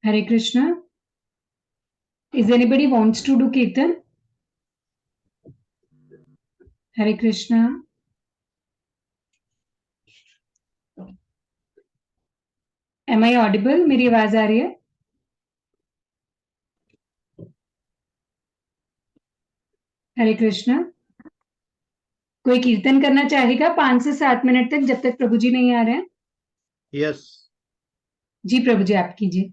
Hare Krishna. Is anybody wants to do Kirtan? Hare Krishna. Am I audible? मेरी आवाज आ रही है? हरे कृष्णा. कोई कीर्तन करना चाहेगा 5 से 7 मिनट तक, जब तक प्रभु जी नहीं आ रहे हैं? यस जी प्रभु जी, आप कीजिए.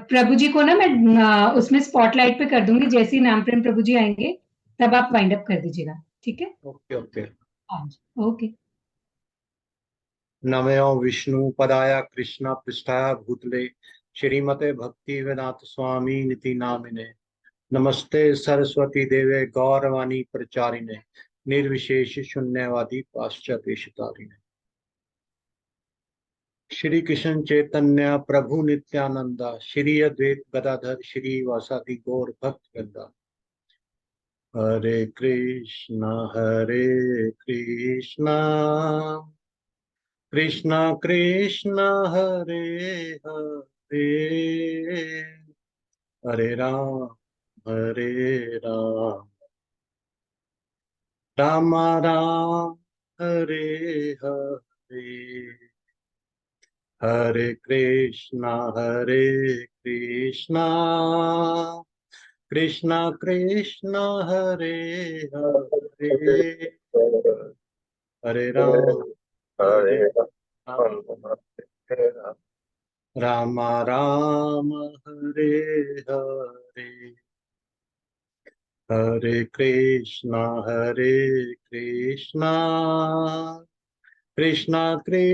प्रभु जी को ना मैं उसमें स्पॉटलाइट पे कर दूंगी. जैसे ही नाम प्रेम प्रभु जी आएंगे तब आप वाइंड अप कर दीजिएगा. ठीक है? Okay okay. हाँ जी, ओके. नमो विष्णु पदाय कृष्ण पृष्ठाय भूतले श्रीमते भक्ति वेदांत स्वामी निति नामिने. नमस्ते सरस्वती देवे गौरवाणी प्रचारिणे निर्विशेष शून्यवादी पाश्चात्य तारिणे. श्री कृष्ण चैतन्य प्रभु नित्यानंदा श्री अद्वैत गदाधर श्री वासादि गौर भक्त वृंदा. हरे कृष्णा कृष्णा कृष्णा हरे हरे हरे राम राम राम हरे हरे. हरे कृष्णा कृष्णा कृष्णा हरे हरे हरे राम राम राम हरे हरे. हरे कृष्णा कृष्णा कृष्णा हरे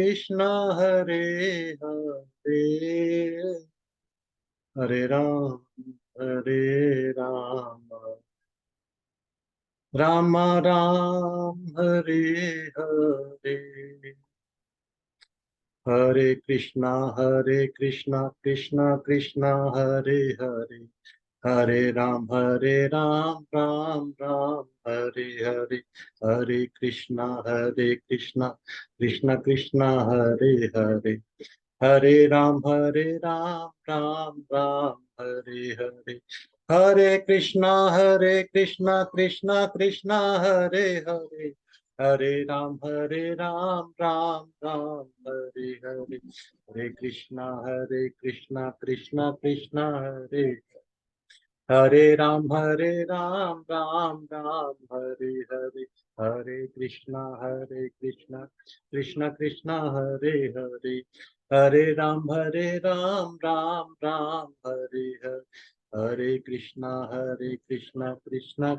हरे हरे राम राम राम हरे हरे. हरे कृष्णा कृष्णा कृष्णा हरे हरे हरे राम राम राम हरे हरे. हरे कृष्णा कृष्णा कृष्णा हरे हरे हरे राम राम राम हरे हरे. हरे कृष्णा कृष्णा कृष्णा हरे हरे हरे राम राम राम हरे हरे. हरे कृष्णा कृष्णा कृष्णा हरे हरे राम राम राम हरे हरे. हरे कृष्णा कृष्णा कृष्णा हरे हरे हरे राम राम राम हरे हरे. हरे कृष्णा कृष्णा कृष्णा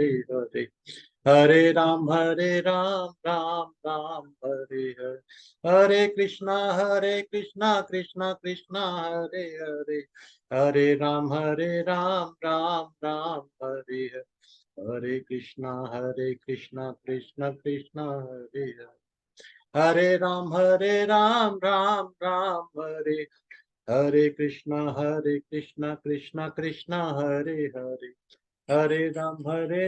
हरे हरे हरे राम राम हरे हरे. हरे कृष्णा कृष्णा कृष्णा हरे हरे हरे राम राम हरे हरे. हरे कृष्णा कृष्णा कृष्णा हरे हरे हरे राम राम हरे. हरे कृष्णा कृष्णा कृष्णा हरे हरे हरे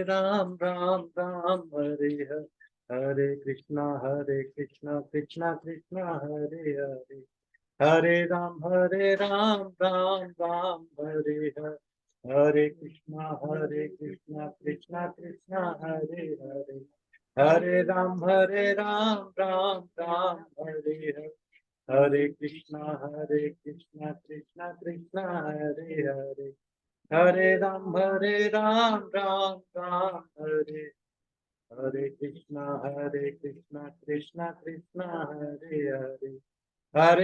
राम राम हरे हरे. हरे कृष्णा कृष्णा कृष्णा हरे हरे हरे राम राम हरे हरे. हरे कृष्णा कृष्णा हरे हरे हरे राम राम हरे हरे. हरे कृष्णा कृष्णा कृष्णा हरे हरे हरे राम राम हरे. हरे कृष्णा कृष्णा कृष्णा हरे हरे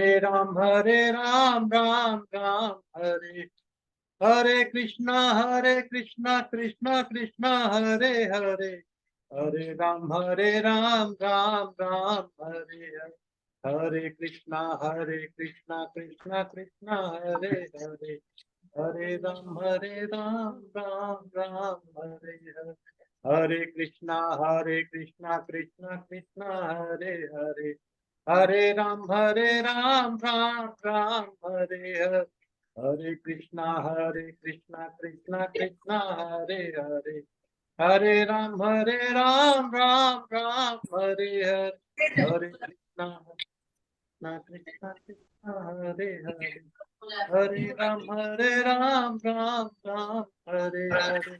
हरे राम राम हरे. हरे कृष्णा कृष्णा हरे हरे हरे राम राम हरे हरे. हरे कृष्णा कृष्णा कृष्णा हरे हरे हरे राम राम हरे हरे. हरे कृष्णा कृष्णा कृष्णा हरे हरे हरे राम राम हरे हरे. हरे कृष्णा कृष्णा हरे हरे हरे राम राम हरे हरे. हरे कृष्णा कृष्णा कृष्णा हरे हरे, हरे राम राम राम हरे हरे।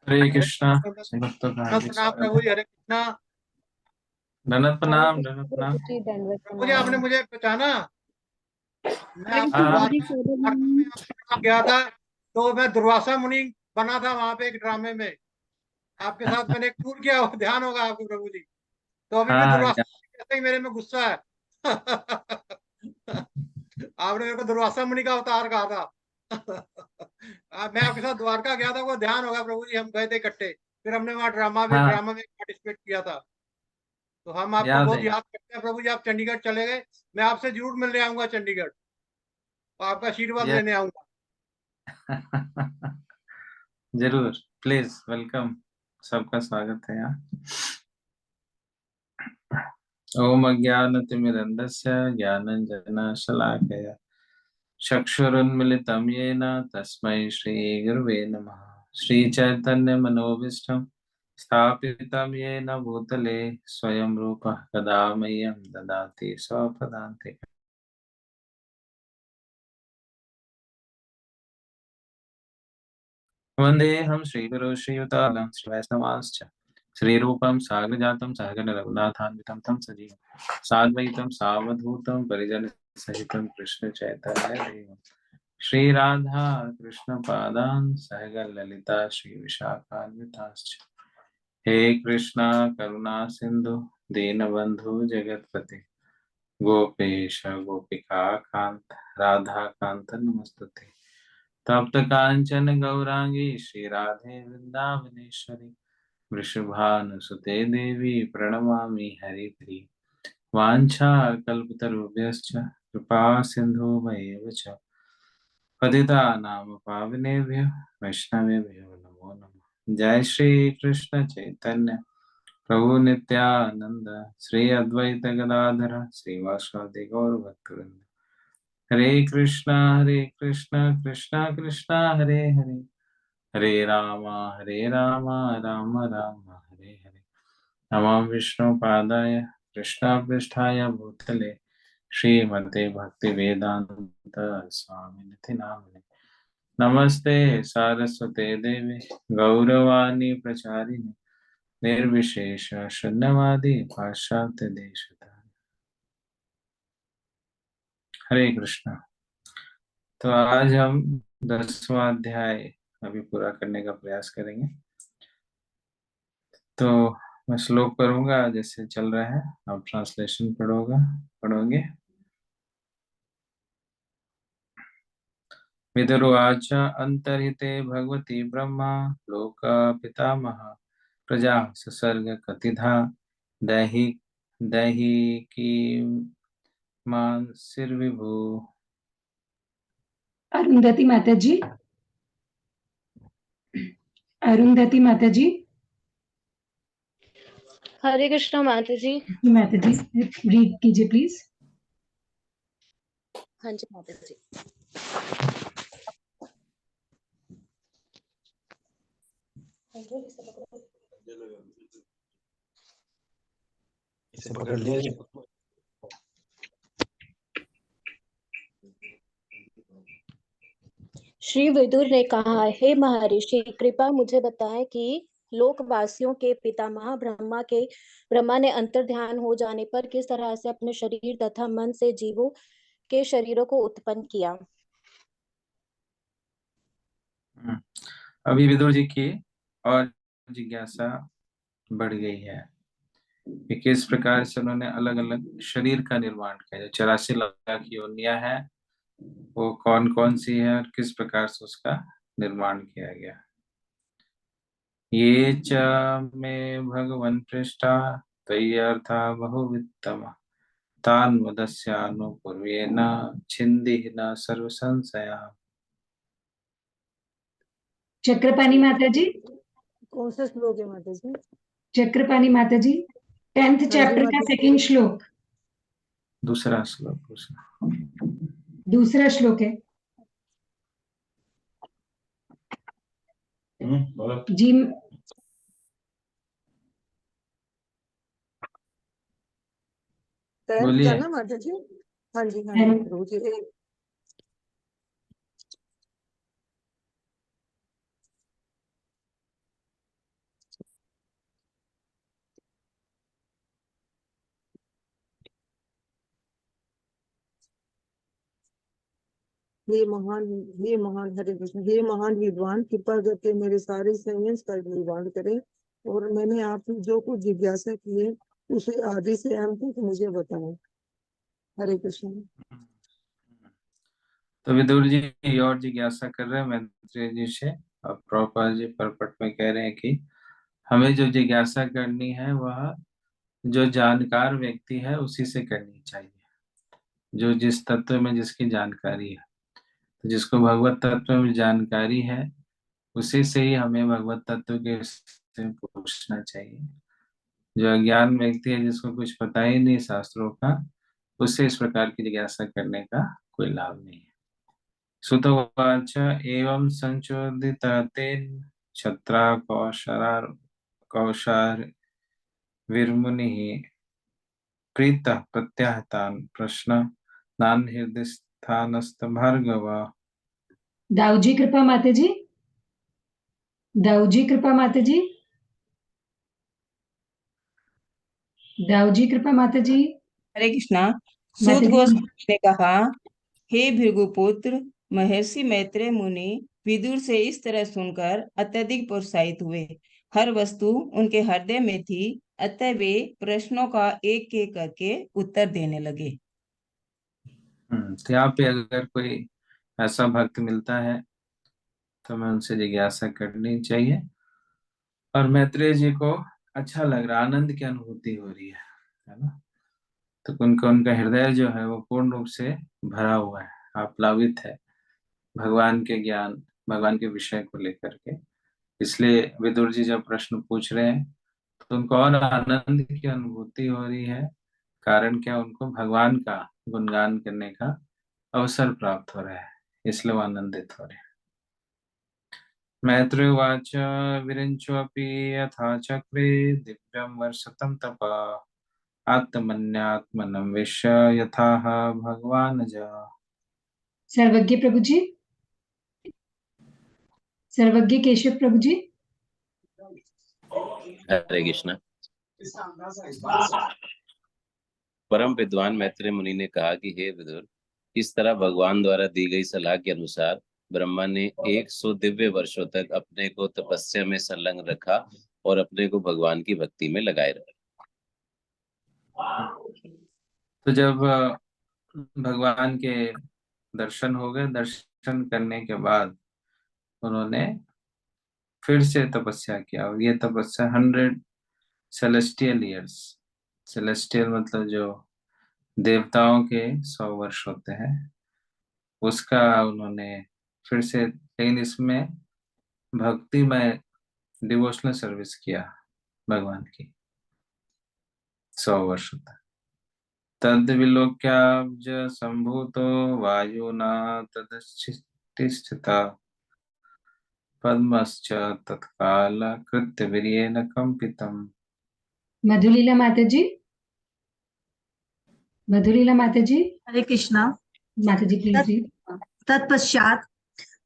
हरे कृष्णा। भक्तों का हार्दिक प्रणाम स्वागत प्रभु जी, है। हरे कृष्णा। दंडवत प्रणाम, दंडवत प्रणाम। प्रभु जी आपने मुझे पहचाना? मैं आपको हाँ द्वारका में आपके साथ गया था, तो मैं दुर्वासा मुनि बना था वहां पे एक ड्रामे में। आपके साथ मैंने एक टूर किया, वो ध्यान होगा आपको प्रभु जी। तो अभी भी हाँ दुर्वासा कैसे ही मेरे में गुस्सा है। आपने मेरे को दुर्वासा मुनि का अवतार कहा था। मैं आपके साथ द्वारका गया था, वो ध्यान होगा प्रभु जी, हम गए थे इकट्ठे। फिर हमने वहाँ हाँ ड्रामा में पार्टिसिपेट किया था। तो हम आपको याद बहुत है। याद करते हैं प्रभु जी। आप चंडीगढ़ चले गए, मैं आपसे जरूर मिलने आऊंगा चंडीगढ़, तो आपका आशीर्वाद यस। लेने आऊंगा। जरूर, प्लीज वेलकम। सबका स्वागत है यहाँ। ओम अज्ञानतिमिरन्धस्य ज्ञानञ्जनशलाकया चक्षुरुन्मिलितं येन तस्मै श्रीगुरवे नमः। श्रीचैतन्यमनोभीष्टं स्थापितं येन भूतले स्वयं रूपः कदा मह्यं ददाति स्वपदान्तिकम्। वन्देऽहं श्रीगुरो श्रीयुतालं श्रीवैष्णवांश्च श्रीरूपं साग्रजातं सहगण रघुनाथान्वितं तं सजीवं साद्वैतं सावधूतं परिजनसहितं कृष्ण चैतन्यदेवं श्री राधा कृष्ण पादान सहगण ललिता श्री विशाखान्विताश्च। हे कृष्णा करुणा सिंधु दीनबंधु जगतपते गोपेश गोपिका कांत राधा कांत नमस्तुते। तप्त कांचन गौरांगी श्री राधे वृंदावनेश्वरी वृषभानुसुते देवी प्रणमामि हरिप्रिय। वाञ्छा कल्पतरुभ्यश्च कृपा सिन्धुभैव च पतितानां पावनेभ्यो वैष्णवेभ्यो नमो नमः। जय श्री कृष्ण चैतन्य प्रभु नित्यानंद श्री अद्वैत गदाधर श्रीवासादि गौर भक्तवृंद। हरे कृष्णा कृष्णा कृष्णा हरे हरे, हरे राम राम राम हरे हरे। नमः विष्णु पादाय कृष्णा पृष्ठाय भूतले श्रीमते भक्ति वेदांत स्वामी नामिने। नमस्ते सारस्वते देवे गौरवाणी प्रचारिणे निर्विशेष शून्यवादी पाश्चात्य देश। हरे कृष्णा। तो आज हम 10वां अध्याय अभी पूरा करने का प्रयास करेंगे। तो मैं श्लोक करूंगा जैसे चल रहा है, आप ट्रांसलेशन पढ़ोगे। विदुर्वाच अंतर्हिते भगवती ब्रह्मा लोक पितामह प्रजा ससर्ग कतिधा दैहि दैहिकी मानसिर्विभु। अरुंधति माता जी, अरुंधति माता जी, हरे कृष्णा माता जी। माता जी रीड कीजिए प्लीज। हाँ जी माता जी। इसे पकड़ लीजिए। श्री विदुर ने कहा, हे महर्षि, कृपया मुझे बताएं कि लोकवासियों के पितामह ब्रह्मा ने अंतर्ध्यान हो जाने पर किस तरह से अपने शरीर तथा मन से जीवों के शरीरों को उत्पन्न किया। अभी विदुर जी की और जिज्ञासा बढ़ गई है कि किस प्रकार से उन्होंने अलग अलग शरीर का निर्माण किया। जो 84 लाख योनियां है वो कौन कौन सी है और किस प्रकार से उसका निर्माण किया गया। ये च मे भगवन् पृष्ठा तय्यर्था बहुवित्तम तान् वदस्यानुपूर्वेन छिन्दिः न सर्व संशया। चक्रपाणी माता जी, कौन सा श्लोक है माता जी? चक्रपाणी माता जी, 10th चैप्टर का सेकंड श्लोक, दूसरा श्लोक दूसरा श्लोक है जी। बोलिए। जाना माता जी। हाँ जी हाँ जी प्रभु जी। हे महान हरे कृष्ण, हे महान विद्वान, कृपा करके मेरे सारे संयंत्र का निर्वाण करें और मैंने आपसे जो कुछ जिज्ञासा की है उसे आदि से अंत तक मुझे बताएं। हरे कृष्ण। तो विदुर जी और जिज्ञासा कर रहे हैं मैत्रेय जी से, और प्रभुपाद जी परपट में कह रहे हैं कि हमें जो जिज्ञासा करनी है वह जो जानकार व्यक्ति है उसी से करनी चाहिए, जो जिस तत्व में जिसकी जानकारी है। तो जिसको भगवत तत्व में जानकारी है उसी से ही हमें भगवत तत्व के विषय में पूछना चाहिए। जो अज्ञान व्यक्ति है, जिसको कुछ पता ही नहीं शास्त्रों का, उससे इस प्रकार की जिज्ञासा करने का कोई लाभ नहीं है। सुतवाच एवं संचोदित तेन छत्रा कौशार विर्मुनि प्रीतः प्रत्याहतान प्रश्न नान हृदय स्थानस्थ भार्गव। दाऊ जी कृपा माता जी, दाऊ जी कृपा माता जी, दाऊ जी कृपा माता जी। हरे कृष्णा। माता सूत जी गोस्वामी ने कहा, हे भृगुपुत्र, महर्षि मैत्रेय मुनि विदुर से इस तरह सुनकर अत्यधिक प्रोत्साहित हुए। हर वस्तु उनके हृदय में थी, अतः वे प्रश्नों का एक एक करके उत्तर देने लगे। तो यहाँ पे अगर कोई ऐसा भक्त मिलता है तो हमें उनसे जिज्ञासा करनी चाहिए। और मैत्रेय जी को अच्छा लग रहा, आनंद की अनुभूति हो रही है ना। तो उनका हृदय जो है वो पूर्ण रूप से भरा हुआ है, आप्लावित है भगवान के ज्ञान, भगवान के विषय को लेकर के। इसलिए विदुर जी जब प्रश्न पूछ रहे हैं तो उनको और आनंद की अनुभूति हो रही है। कारण क्या, उनको भगवान का गुणगान करने का अवसर प्राप्त हो रहा है, इसलिए वो आनंदित हो रहे हैं। मैत्रेवाच विरिञ्चोऽपि यथा चक्रे दिव्यं वर्षतं तपः आत्मन्यात्मनं विश्य यथाह भगवान ज। सर्वज्ञ प्रभु जी, सर्वज्ञ केशव प्रभु जी। हरे कृष्ण। परम विद्वान मैत्रेय मुनि ने कहा कि हे विदुर, इस तरह भगवान द्वारा दी गई सलाह के अनुसार ब्रह्मा ने 100 दिव्य वर्षों तक अपने को तपस्या में संलग्न रखा और अपने को भगवान की भक्ति में लगाए रखा। तो जब भगवान के दर्शन हो गए, दर्शन करने के बाद उन्होंने फिर से तपस्या किया, और ये तपस्या 100 सेलेस्टियल ईयर्स, सेलेस्टियल मतलब जो देवताओं के 100 वर्ष होते हैं, उसका उन्होंने फिर से, लेकिन इसमें भक्ति में डिवोशनल सर्विस किया भगवान की 100 वर्ष तक। तद विलोक्याब्ज संभूतो वायुना तदधिष्ठिता पद्मश्च तत्काल कृत्य वीर्येण कंपितम्। मधुलीला माता जी, मधुलीला माता जी। हरे कृष्णा। माता जी प्लीज जी। तत्पश्चात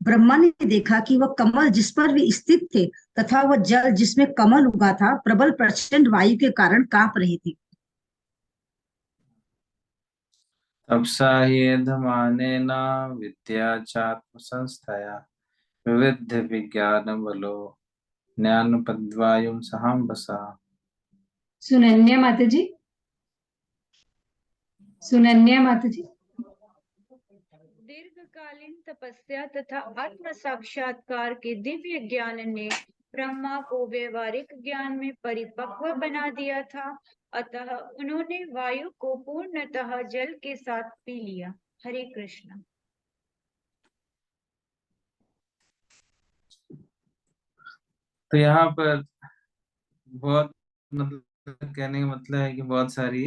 ब्रह्मा ने देखा कि वह कमल जिस पर वे स्थित थे तथा वह जल जिसमें कमल उगा था प्रबल प्रचंड वायु के कारण कांप रहे थे। तपसा ह्येधमानेन विद्या चात्म संस्थया विविध विज्ञान बलो ज्ञान पद्वायुं सहाम्बसा। सुनन्या माता जी, सुनन्या माता जी। दीर्घकालीन तपस्या तथा आत्म साक्षात्कार के दिव्य ज्ञान ने ब्रह्मा को व्यवहारिक ज्ञान में परिपक्व बना दिया था, अतः उन्होंने वायु को पूर्णतः जल के साथ पी लिया। हरे कृष्ण। तो यहाँ पर बहुत, मतलब कहने का मतलब है कि बहुत सारी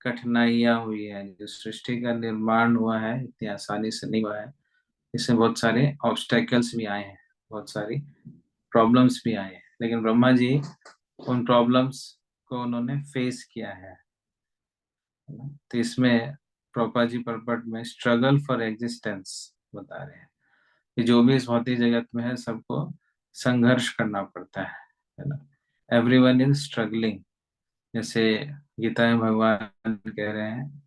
कठिनाइयां हुई है। जो सृष्टि का निर्माण हुआ है इतनी आसानी से नहीं हुआ है, इसमें बहुत सारे ऑब्स्टेकल्स भी आए हैं, बहुत सारी प्रॉब्लम्स भी आए हैं, लेकिन ब्रह्मा जी उन प्रॉब्लम्स को उन्होंने फेस किया है। है ना। तो इसमें प्रभुपा जी परपट में स्ट्रगल फॉर एग्जिस्टेंस बता रहे हैं कि जो भी इस भौतिक जगत में है सबको संघर्ष करना पड़ता है ना। एवरीवन इज स्ट्रगलिंग, जैसे गीता में भगवान कह रहे हैं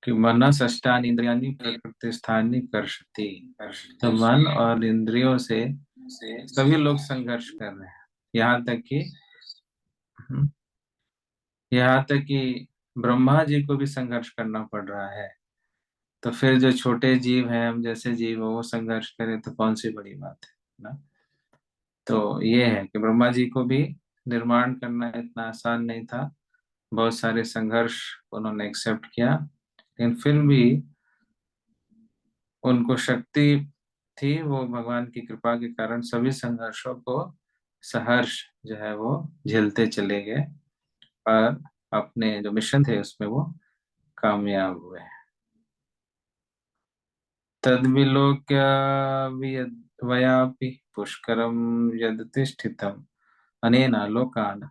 कि मन षष्ठानि इंद्रियाणि प्रकृतिस्थानि कर्षति। तो मन और इंद्रियों से सभी लोग संघर्ष कर रहे हैं, यहाँ तक कि ब्रह्मा जी को भी संघर्ष करना पड़ रहा है। तो फिर जो छोटे जीव हैं, हम जैसे जीव वो संघर्ष करें तो कौन सी बड़ी बात है ना। तो ये है कि ब्रह्मा जी को भी निर्माण करना इतना आसान नहीं था, बहुत सारे संघर्ष उन्होंने एक्सेप्ट किया, लेकिन फिर भी उनको शक्ति थी, वो भगवान की कृपा के कारण सभी संघर्षों को सहर्ष जो है वो झेलते चले गए और अपने जो मिशन थे उसमें वो कामयाब हुए। तद्विलोक्य वयापि पुष्करम यदतिष्ठितम् अनेन लोकान्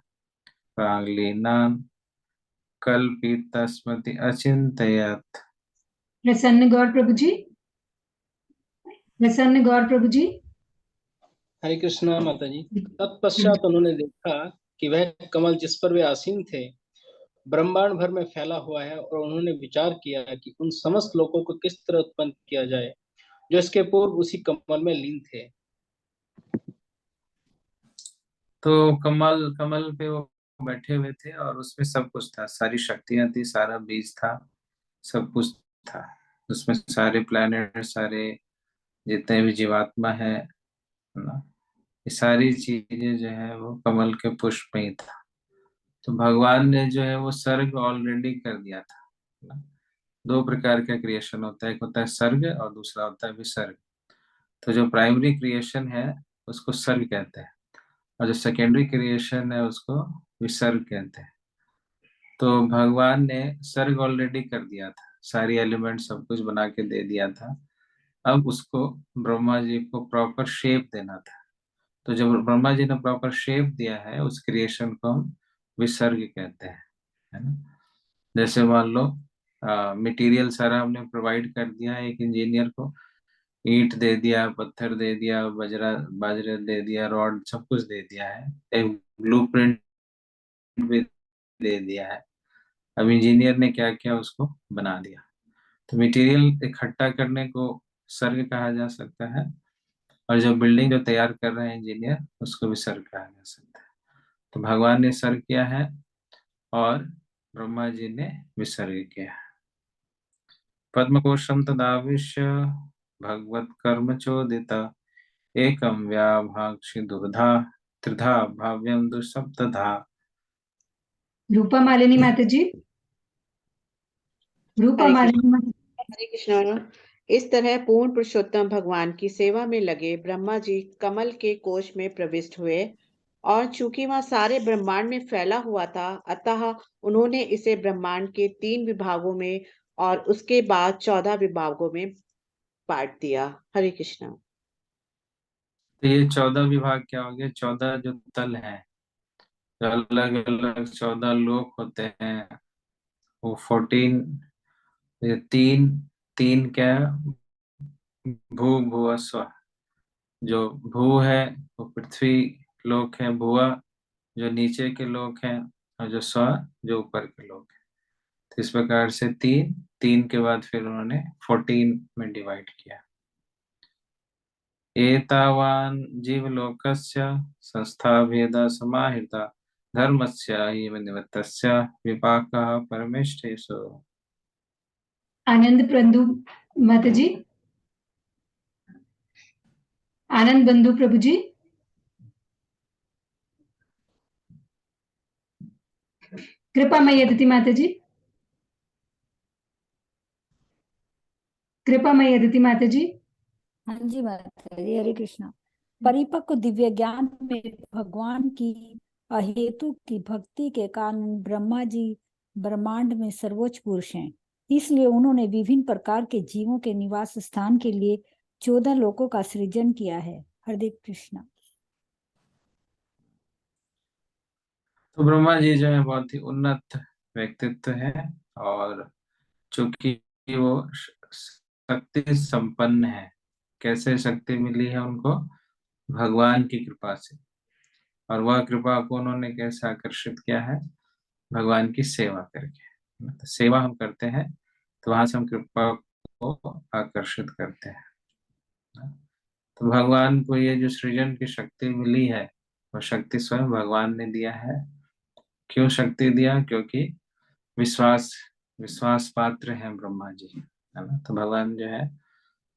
प्राङ्लीनान् कल्पितस्मृति अचिन्तयत्। प्रसन्न गौर प्रभु जी, प्रसन्न गौर प्रभु जी। हरे कृष्णा माता जी। तत्पश्चात उन्होंने देखा कि वह कमल जिस पर वे आसीन थे ब्रह्मांड भर में फैला हुआ है, और उन्होंने विचार किया कि उन समस्त लोगों को किस तरह उत्पन्न किया जाए जो इसके पूर्व उसी कमल में लीन थे। तो कमल पे वो बैठे हुए थे और उसमें सब कुछ था, सारी शक्तियां थी, सारा बीज था, सब कुछ था उसमें, सारे प्लैनेट, सारे जितने भी जीवात्मा है ना, ये सारी चीजें जो है वो कमल के पुष्प में ही था। तो भगवान ने जो है वो सर्ग ऑलरेडी कर दिया था ना। दो प्रकार का क्रिएशन होता है, एक होता है सर्ग और दूसरा होता है विसर्ग। तो जो प्राइमरी क्रिएशन है उसको सर्ग कहते हैं, और जो सेकेंडरी क्रिएशन है उसको विसर्ग कहते हैं। तो भगवान ने सर्ग ऑलरेडी कर दिया था, सारी एलिमेंट सब कुछ बना के दे दिया था, अब उसको ब्रह्मा जी को प्रॉपर शेप देना था। तो जब ब्रह्मा जी ने प्रॉपर शेप दिया है उस क्रिएशन को हम विसर्ग कहते हैं, है ना। जैसे मान लो मटेरियल सारा हमने प्रोवाइड कर दिया है, एक इंजीनियर को ईंट दे दिया, पत्थर दे दिया, बाजरा दे दिया, रॉड, सब कुछ दे दिया है, एक ब्लूप्रिंट भी दे दिया है। अब इंजीनियर ने क्या किया, उसको बना दिया। तो मटेरियल इकट्ठा करने को सर्ग कहा जा सकता है, और जो बिल्डिंग जो तैयार कर रहे हैं इंजीनियर उसको भी सर्ग कहा जा सकता है। तो भगवान ने सर्ग किया है और ब्रह्मा जी ने विसर्ग किया है। पद्मकोशम तदाविश्य भगवत कर्म चोदिता एकम व्याभाक्षि दुर्धा त्रिधा भाव्यम दुसप्तधा। रूपा मालिनी माता जी, रूपा हरे मालिनी माता। हरे कृष्ण। इस तरह पूर्ण पुरुषोत्तम भगवान की सेवा में लगे ब्रह्मा जी कमल के कोश में प्रविष्ट हुए, और चूंकि वह सारे ब्रह्मांड में फैला हुआ था, अतः उन्होंने इसे ब्रह्मांड के 3 विभागों में और उसके बाद 14 विभागों में बांट दिया। हरे कृष्ण। तो ये 14 विभाग क्या हो गए, 14 जो तल है, जो अलग अलग 14 लोक होते हैं, वो 14, ये तीन क्या है, भू भुव स्व। जो भू है वो पृथ्वी लोक है, भुआ जो नीचे के लोक हैं, और जो स्व जो ऊपर के लोक हैं। तो इस प्रकार से तीन के बाद फिर उन्होंने 14 में डिवाइड किया। एतावान जीवलोकस्य संस्था भेदा समाहिता धर्मस्य एव निवृत्तस्य विपाकः परमेष्ठेषु। आनंद बंधु माता जी, आनंद बंधु प्रभु जी। कृपा मैया दीदी माता जी, कृपा मैया दीदी माता जी। हाँ जी माता जी, हरे कृष्णा। परिपक्व दिव्य ज्ञान में भगवान की अहेतु की भक्ति के कारण ब्रह्मा जी ब्रह्मांड में सर्वोच्च पुरुष हैं, इसलिए उन्होंने विभिन्न प्रकार के जीवों के निवास स्थान के लिए 14 लोकों का सृजन किया है। हरे कृष्णा। तो ब्रह्मा जी जो है बहुत ही उन्नत व्यक्तित्व है, और चूंकि वो शक्ति संपन्न है। कैसे शक्ति मिली है उनको? भगवान की कृपा से। और वह कृपा को उन्होंने कैसे आकर्षित किया है? भगवान की सेवा करके। तो सेवा हम करते हैं तो वहां से हम कृपा को आकर्षित करते हैं। तो भगवान को ये जो सृजन की शक्ति मिली है, वो शक्ति स्वयं भगवान ने दिया है। क्यों शक्ति दिया? क्योंकि विश्वास पात्र हैं ब्रह्मा जी, है ना। तो भगवान जो है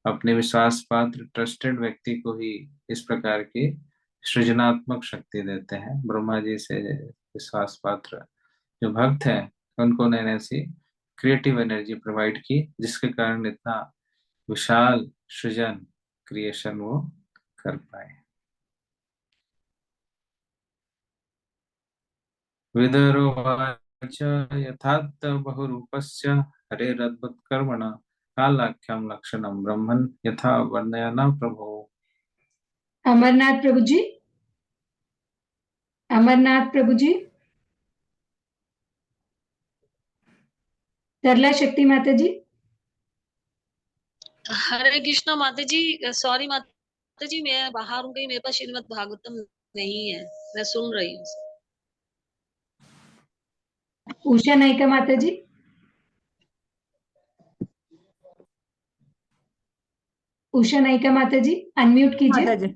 अपने विश्वास पात्र ट्रस्टेड व्यक्ति को ही इस प्रकार की सृजनात्मक शक्ति देते हैं। ब्रह्मा जी से विश्वास पात्र जो भक्त हैं उनको उन्होंने ऐसी क्रिएटिव एनर्जी प्रोवाइड की, जिसके कारण इतना विशाल सृजन क्रिएशन वो कर पाए। विदुरोवाच यथात् बहुरूपस्य हरेरद्भुत कर्मण कालाख्यं लक्षणं ब्रह्मन् यथा वर्णयन् प्रभो। अमरनाथ प्रभु जी, अमरनाथ प्रभु जी, तरला शक्ति माता जी। हरे कृष्णा माता जी। सॉरी माता जी, मैं बाहर हूँ गई, मेरे पास श्रीमद् भागवतम नहीं है, मैं सुन रही हूँ। उषा नायिका माता जी। उषा नायिका माता जी, अनम्यूट कीजिए। माता जी,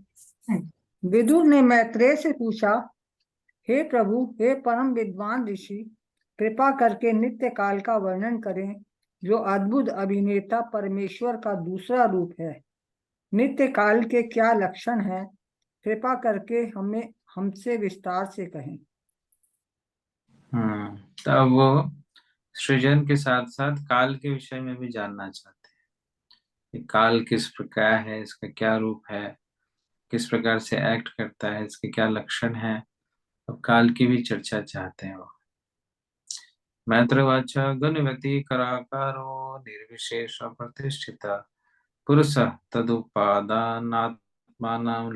विदुर ने मैत्रेय से पूछा, हे प्रभु, हे परम विद्वान ऋषि, कृपा करके नित्य काल का वर्णन करें, जो अद्भुत अभिनेता परमेश्वर का दूसरा रूप है। नित्य काल के क्या लक्षण हैं? कृपा करके हमसे विस्तार से कहें। तब वो सृजन के साथ साथ काल के विषय में भी जानना चाहते हैं। काल किस प्रकार है, इसका क्या रूप है, किस प्रकार से एक्ट करता है, इसके क्या लक्षण हैं। अब काल की भी चर्चा चाहते हैं वो। मैत्रवाच गुणवती कराकारो निर्विशेष प्रतिष्ठित पुरुष तदुपादानात्मानं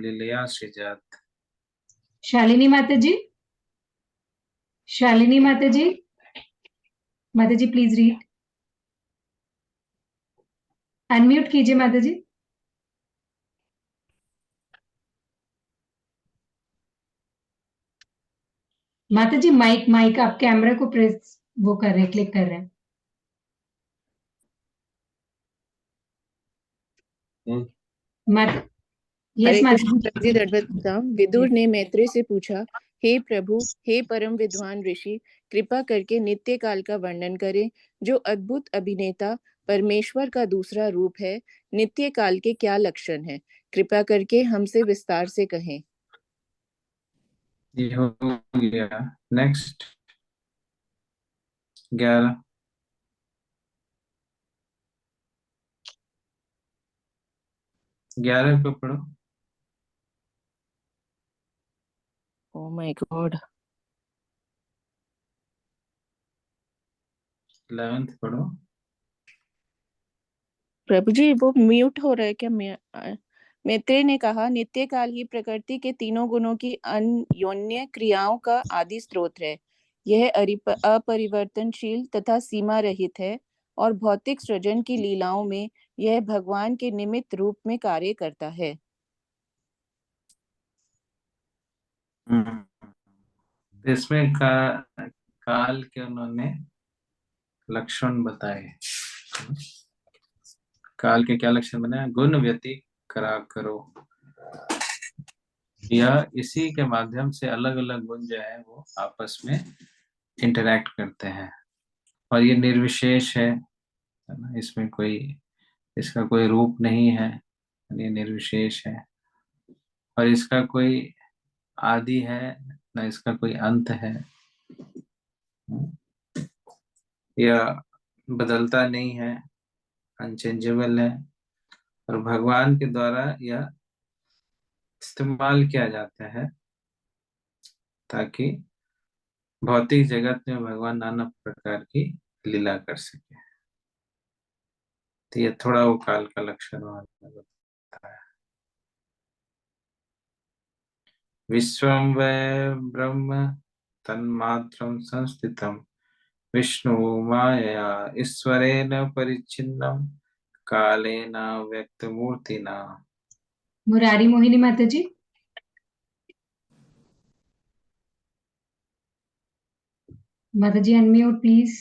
लीलया सृजत्। शालिनी माता जी, शालिनी माता जी, माता जी प्लीज रीड। अनम्यूट कीजिए माता जी। माता जी माइक आप कैमरा को प्रेस वो कर रहे हैं, क्लिक कर रहे हैं। हरे कृष्ण जी, दंडवत प्रणाम। विदुर ने मैत्रेय से पूछा, हे प्रभु, हे परम विद्वान ऋषि, कृपा करके नित्य काल का वर्णन करें, जो अद्भुत अभिनेता परमेश्वर का दूसरा रूप है। नित्य काल के क्या लक्षण हैं? कृपा करके हमसे विस्तार से कहें। ये हो गया। नेक्स्ट 11 11 को पढ़ो। Oh my God. 11th पढ़ो। प्रभु जी, वो म्यूट हो रहा है क्या? मैत्रेय ने कहा, नित्य काल ही प्रकृति के तीनों गुणों की अन्योन्य क्रियाओं का आदि स्रोत है। यह अपरिवर्तनशील तथा सीमा रहित है, और भौतिक सृजन की लीलाओं में यह भगवान के निमित्त रूप में कार्य करता है। इसमें काल के उन्होंने लक्षण बताए। काल के क्या लक्षण बनाए? गुण व्यति करा करो। यह इसी के माध्यम से अलग अलग गुण जो है वो आपस में इंटरैक्ट करते हैं, और ये निर्विशेष है ना। इसमें इसका कोई रूप नहीं है, ये निर्विशेष है, और इसका कोई आदि है ना, इसका कोई अंत है। यह बदलता नहीं है, अनचेंजेबल है, और भगवान के द्वारा यह इस्तेमाल किया जाता है ताकि भौतिक जगत में भगवान नाना प्रकार की लीला कर सके। तो ये थोड़ा वो काल का लक्षण बताया। विश्वं वै ब्रह्म तन्मात्रं संस्थितम् विष्णु मायया ईश्वरेण परिच्छिन्नम कालेन व्यक्तमूर्तिना। मुरारी मोहिनी माता जी। माता जी अनम्यूट प्लीज।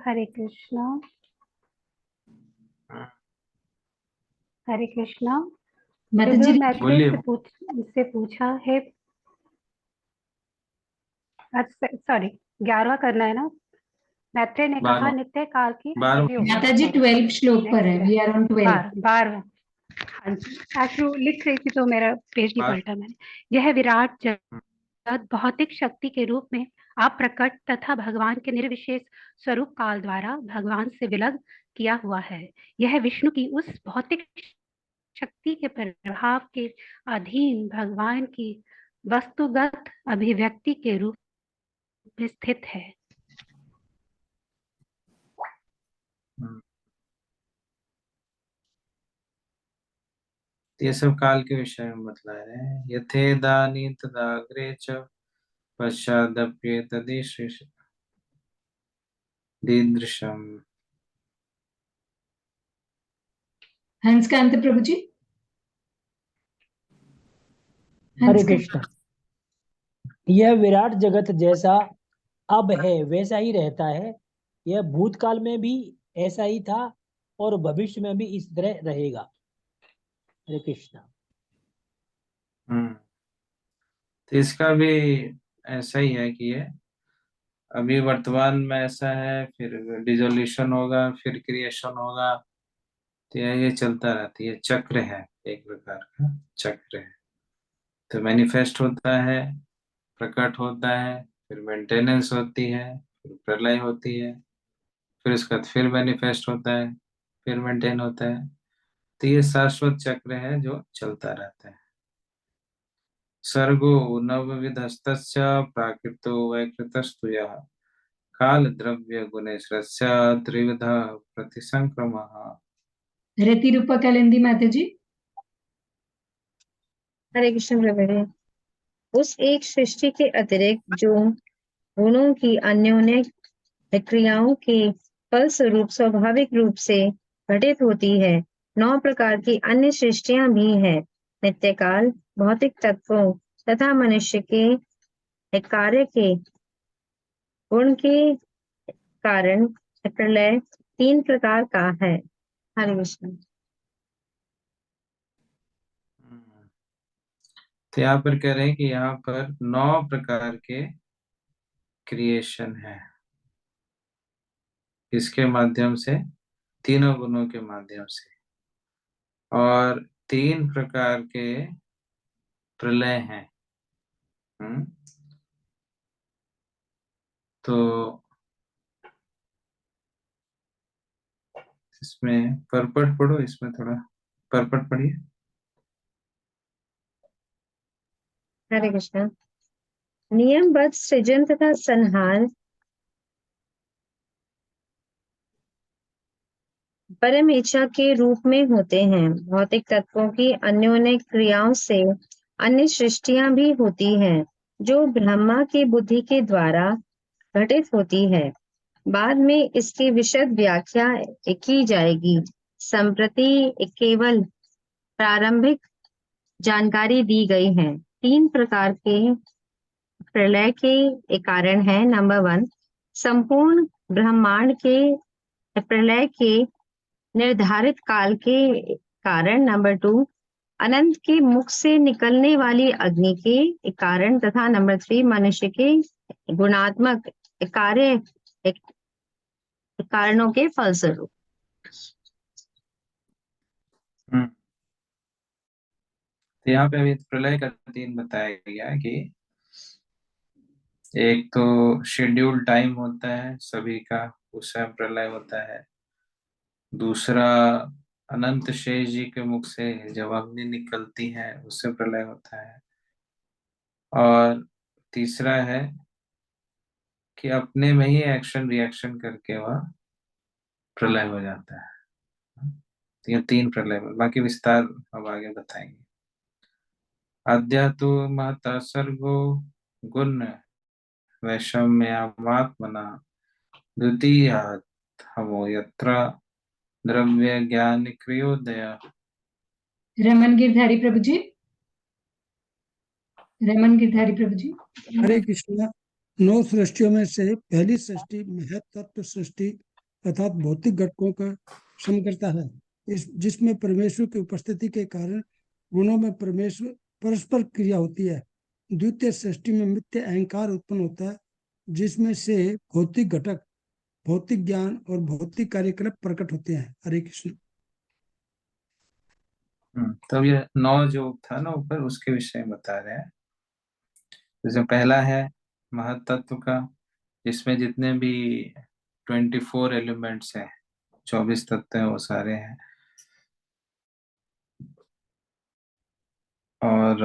हरे कृष्णा। हरे कृष्णा। माता विदुर जी मैत्रेय बोलिए। से पूछा है, सॉरी 11वां करना है ना। मैत्रेय ने कहा 12वां नित्य काल की माता जी 12 श्लोक पर है, वी आर ऑन 12। 12वां। हाँ जी, एक्चुअली लिख रही थी तो मेरा पेज नहीं पलटा मैंने। यह विराट जगत भौतिक शक्ति के रूप में अप्रकट तथा भगवान के निर्विशेष स्वरूप काल द्वारा भगवान से विलग किया हुआ है। यह विष्णु की उस भौतिक शक्ति के प्रभाव के अधीन भगवान की वस्तुगत अभिव्यक्ति के रूप में स्थित है। ये सब काल के विषय में बतला रहे हैं। यथेदानी तदाग्रे च पश्चादप्येतदीदृशम्। हंसकांत प्रभु जी। हरे कृष्ण। यह विराट जगत जैसा अब है वैसा ही रहता है। यह भूतकाल में भी ऐसा ही था और भविष्य में भी इस तरह रहेगा। हरे कृष्ण। तो इसका भी ऐसा ही है कि ये अभी वर्तमान में ऐसा है, फिर डिसोल्यूशन होगा, फिर क्रिएशन होगा। तो ये चलता रहता है, ये चक्र है, एक प्रकार का चक्र है। तो मैनिफेस्ट होता है, प्रकट होता है, फिर मेंटेनेंस होती है, फिर प्रलय होती है, फिर उसके बाद फिर मैनिफेस्ट होता है, फिर मेंटेन होता है। तो ये शाश्वत चक्र है जो चलता रहता है। सर्गो नवविधस्तस्य प्राकृतो वैकृतस्तु यः काल द्रव्य गुणेश्वरस्य त्रिविध प्रतिसंक्रमः। रति रूपा कैलेंडी माता जी। हरे कृष्ण प्रभु जी। उस एक सृष्टि के अतिरिक्त जो गुणों की अन्योन्य क्रियाओं के फलस्वरूप स्वाभाविक रूप से घटित होती है, 9 प्रकार की अन्य सृष्टियां भी है। नित्यकाल, भौतिक तत्वों तथा मनुष्य के कार्य के गुण के कारण प्रलय 3 प्रकार का है। हरे कृष्ण। तो यहाँ पर कह रहे हैं कि यहाँ पर 9 प्रकार के क्रिएशन है। इसके माध्यम से, तीनों गुणों के माध्यम से, और 3 प्रकार के प्रलय हैं। तो इसमें परपट पढ़ो, इसमें थोड़ा परपट पढ़िए। हरे कृष्ण। नियमबद्ध सृजन तथा संहार परम इच्छा के रूप में होते हैं। भौतिक तत्वों की अन्योन्य क्रियाओं से अन्य सृष्टियां भी होती हैं, जो ब्रह्मा की बुद्धि के द्वारा घटित होती है। बाद में इसकी विशद व्याख्या की जाएगी। संप्रति केवल प्रारंभिक जानकारी दी गई है। 3 प्रकार के प्रलय के कारण है। नंबर 1, संपूर्ण ब्रह्मांड के प्रलय के निर्धारित काल के कारण। नंबर 2, अनंत के मुख से निकलने वाली अग्नि के कारण। तथा नंबर 3, मनुष्य के गुणात्मक कार्य कारणों के फलस्वरूप। तो यहाँ पे अभी प्रलय का 3 बताया गया है कि एक तो शेड्यूल टाइम होता है सभी का, उस समय प्रलय होता है। दूसरा, अनंत शेष जी के मुख से जब अग्नि निकलती है उससे प्रलय होता है। और तीसरा है कि अपने में ही एक्शन रिएक्शन करके वह प्रलय हो जाता है। तो ये 3 प्रलय, बाकी विस्तार अब आगे बताएंगे। अद्य तु महता सर्गो गुण वैषम्यात्मना द्वितीयात् हमो यत्र द्रव्य ज्ञान क्रियोदय। रमन गिरधारी प्रभु जी, रमन गिरधारी प्रभु जी। हरे कृष्णा। 9 सृष्टियों में से पहली सृष्टि महत तत्व सृष्टि अर्थात भौतिक घटकों का श्रम करता है, जिसमें परमेश्वर की उपस्थिति के कारण गुणों में परमेश्वर परस्पर क्रिया होती है। द्वितीय सृष्टि में मिथ्या अहंकार उत्पन्न होता है, जिसमें से भौतिक घटक, भौतिक ज्ञान और भौतिक कार्यकलाप प्रकट होते हैं। हरे कृष्ण। तो ये 9 जो था ना ऊपर, उसके विषय में बता रहे हैं। जैसे पहला है महतत्व का, जिसमें जितने भी 24 एलिमेंट्स हैं, 24 तत्व हैं, वो सारे हैं। और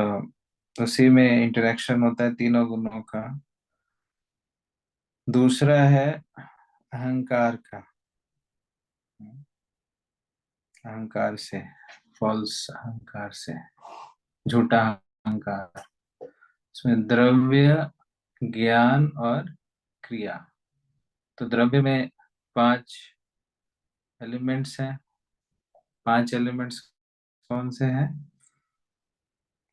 उसी में इंटरेक्शन होता है तीनों गुणों का। दूसरा है अहंकार का, अहंकार से, फॉल्स अहंकार से, झूठा अहंकार। इसमें द्रव्य, ज्ञान और क्रिया। तो द्रव्य में 5 एलिमेंट्स हैं। 5 एलिमेंट्स कौन से हैं?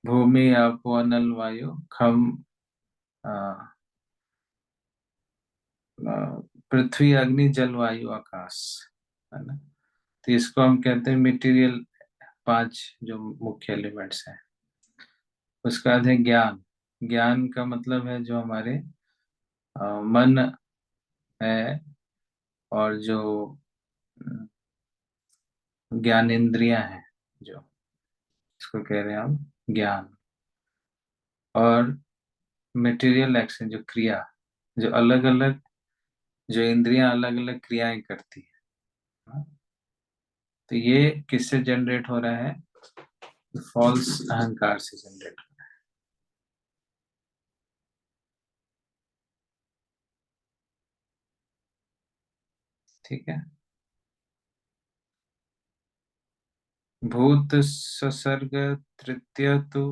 भूमि, आपो, अनल, वायु, खम, पृथ्वी, अग्नि, जल, वायु, आकाश, है ना। तो इसको हम कहते हैं मटेरियल 5 जो मुख्य एलिमेंट्स हैं। उसका अर्थ है ज्ञान। ज्ञान का मतलब है जो हमारे मन है, और जो ज्ञान इंद्रियां हैं, जो इसको कह रहे हैं हम ज्ञान। और मटेरियल एक्शन, जो क्रिया, जो अलग अलग, जो इंद्रियां अलग अलग क्रियाएं करती है। तो ये किससे जनरेट हो रहा है? फॉल्स अहंकार से जनरेट हो रहा है। ठीक है। भूत ससर्ग तृतीय तु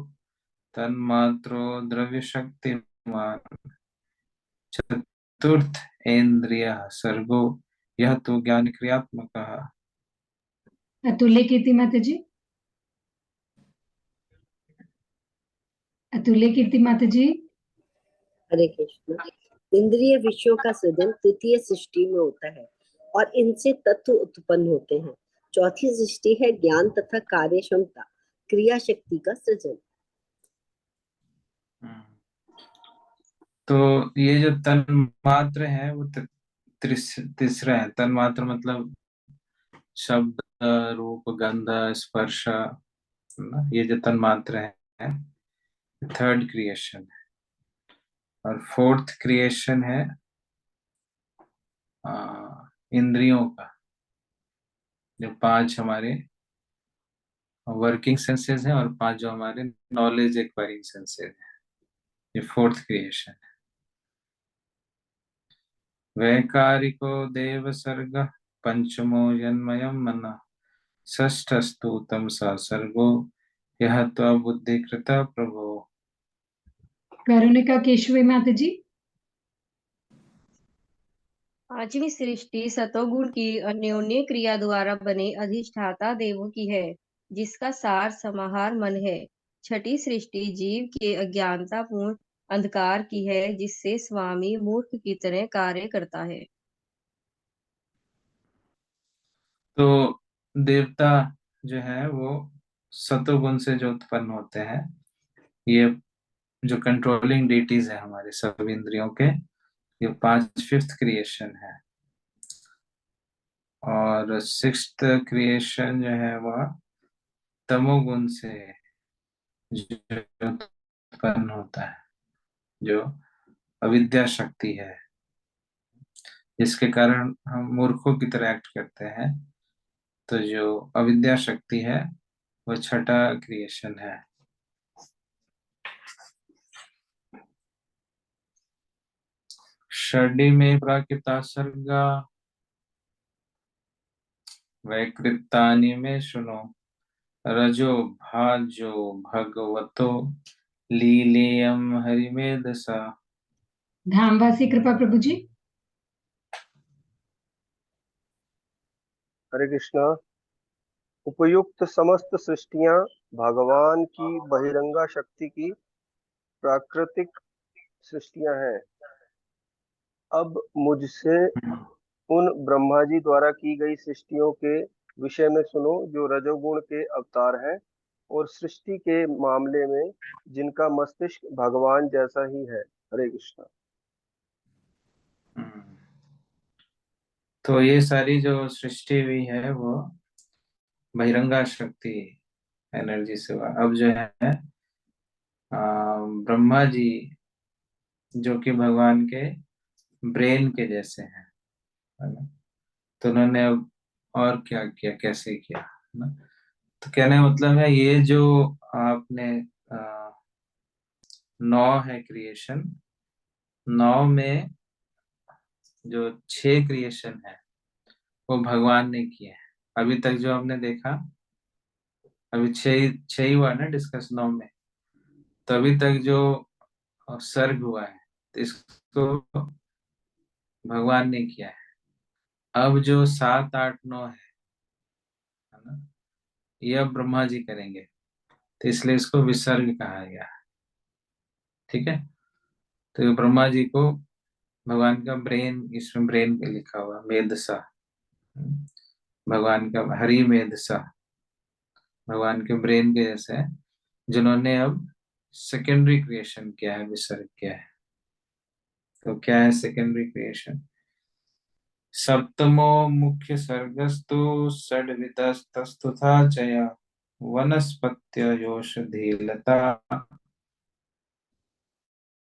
तन्मात्रो द्रव्य शक्तिमान चतुर्थ इंद्रिय सर्गो यह तो ज्ञान क्रियात्मक। अतुल्य कीर्ति माता जी, अतुल्य कीर्ति माता जी। हरे कृष्ण। इंद्रिय विषयों का सृजन तृतीय सृष्टि में होता है और इनसे तत्व उत्पन्न होते हैं। चौथी सृष्टि है ज्ञान तथा कार्य क्षमता, क्रिया शक्ति का सृजन। तो ये जो तन्मात्र है वो तीसरा है। तन्मात्र मतलब शब्द, रूप, गंध, स्पर्श, ये जो तन्मात्र है, थर्ड क्रिएशन है। और फोर्थ क्रिएशन है इंद्रियों का, जो 5 हमारे वर्किंग सेंसेस हैं और 5 जो हमारे नॉलेज एक्वायरिंग सेंसेस हैं। ये फोर्थ क्रिएशन है। वैकारिको देव सर्ग पंचमो जन्मयम मन षष्ठस्तु तमसा सर्गो यह तो बुद्धि कृता प्रभो। वेरोनिका केशवी माता जी। 5वीं सृष्टि सतोगुण की अन्योन्य क्रिया द्वारा बने अधिष्ठाता देवों की है, जिसका सार समाहार मन है। 6ठी सृष्टि जीव के अज्ञानता पूर्ण अंधकार की है, जिससे स्वामी मूर्ख की तरह कार्य करता है। तो देवता जो है वो सतोगुण से जो उत्पन्न होते हैं, ये जो कंट्रोलिंग डीटीज है हमारे सब इंद्रियों के, ये 5th क्रिएशन है। और 6th क्रिएशन जो है वह तमोगुण से जो उत्पन्न होता है, जो अविद्या शक्ति है, जिसके कारण हम मूर्खों की तरह एक्ट करते हैं। तो जो अविद्या शक्ति है वो 6ठा क्रिएशन है। षडी में प्राकृता सर्गा वैकृतानि में सुनो रजो भाजो भगवतो लीलेयम हरिमेधसा। धामवासी कृपा प्रभु जी। हरे कृष्णा। उपयुक्त समस्त सृष्टियां भगवान की बहिरंगा शक्ति की प्राकृतिक सृष्टियां हैं। अब मुझसे उन ब्रह्मा जी द्वारा की गई सृष्टियों के विषय में सुनो जो रजोगुण के अवतार हैं और सृष्टि के मामले में जिनका मस्तिष्क भगवान जैसा ही है। हरे कृष्णा। तो ये सारी जो सृष्टि हुई है वो बहिरंगा शक्ति एनर्जी से हुआ। अब जो है ब्रह्मा जी जो कि भगवान के ब्रेन के जैसे हैं, है ना? तो उन्होंने अब और क्या किया, कैसे किया, है ना? तो कहने का मतलब है ये जो आपने 9 है क्रिएशन, 9 में जो 6 क्रिएशन है वो भगवान ने किए हैं। अभी तक जो हमने देखा, अभी 6 ही हुआ ना डिस्कस 9 में, तो अभी तक जो सर्ग हुआ है तो इसको भगवान ने किया है। अब जो 7, 8, 9 है ना, ये अब ब्रह्मा जी करेंगे, तो इसलिए इसको विसर्ग कहा गया है। ठीक है, तो ब्रह्मा जी को भगवान का ब्रेन, इसमें ब्रेन पे लिखा हुआ मेधसा, भगवान का हरि मेधसा, भगवान के ब्रेन के जैसे है, जिन्होंने अब सेकेंडरी क्रिएशन किया है, विसर्ग किया है। तो क्या है सेकेंडरी क्रिएशन? सप्तमो मुख्य सर्गस्तु षड्वितस्तस्तुथा चया वनस्पत्यौषधीलता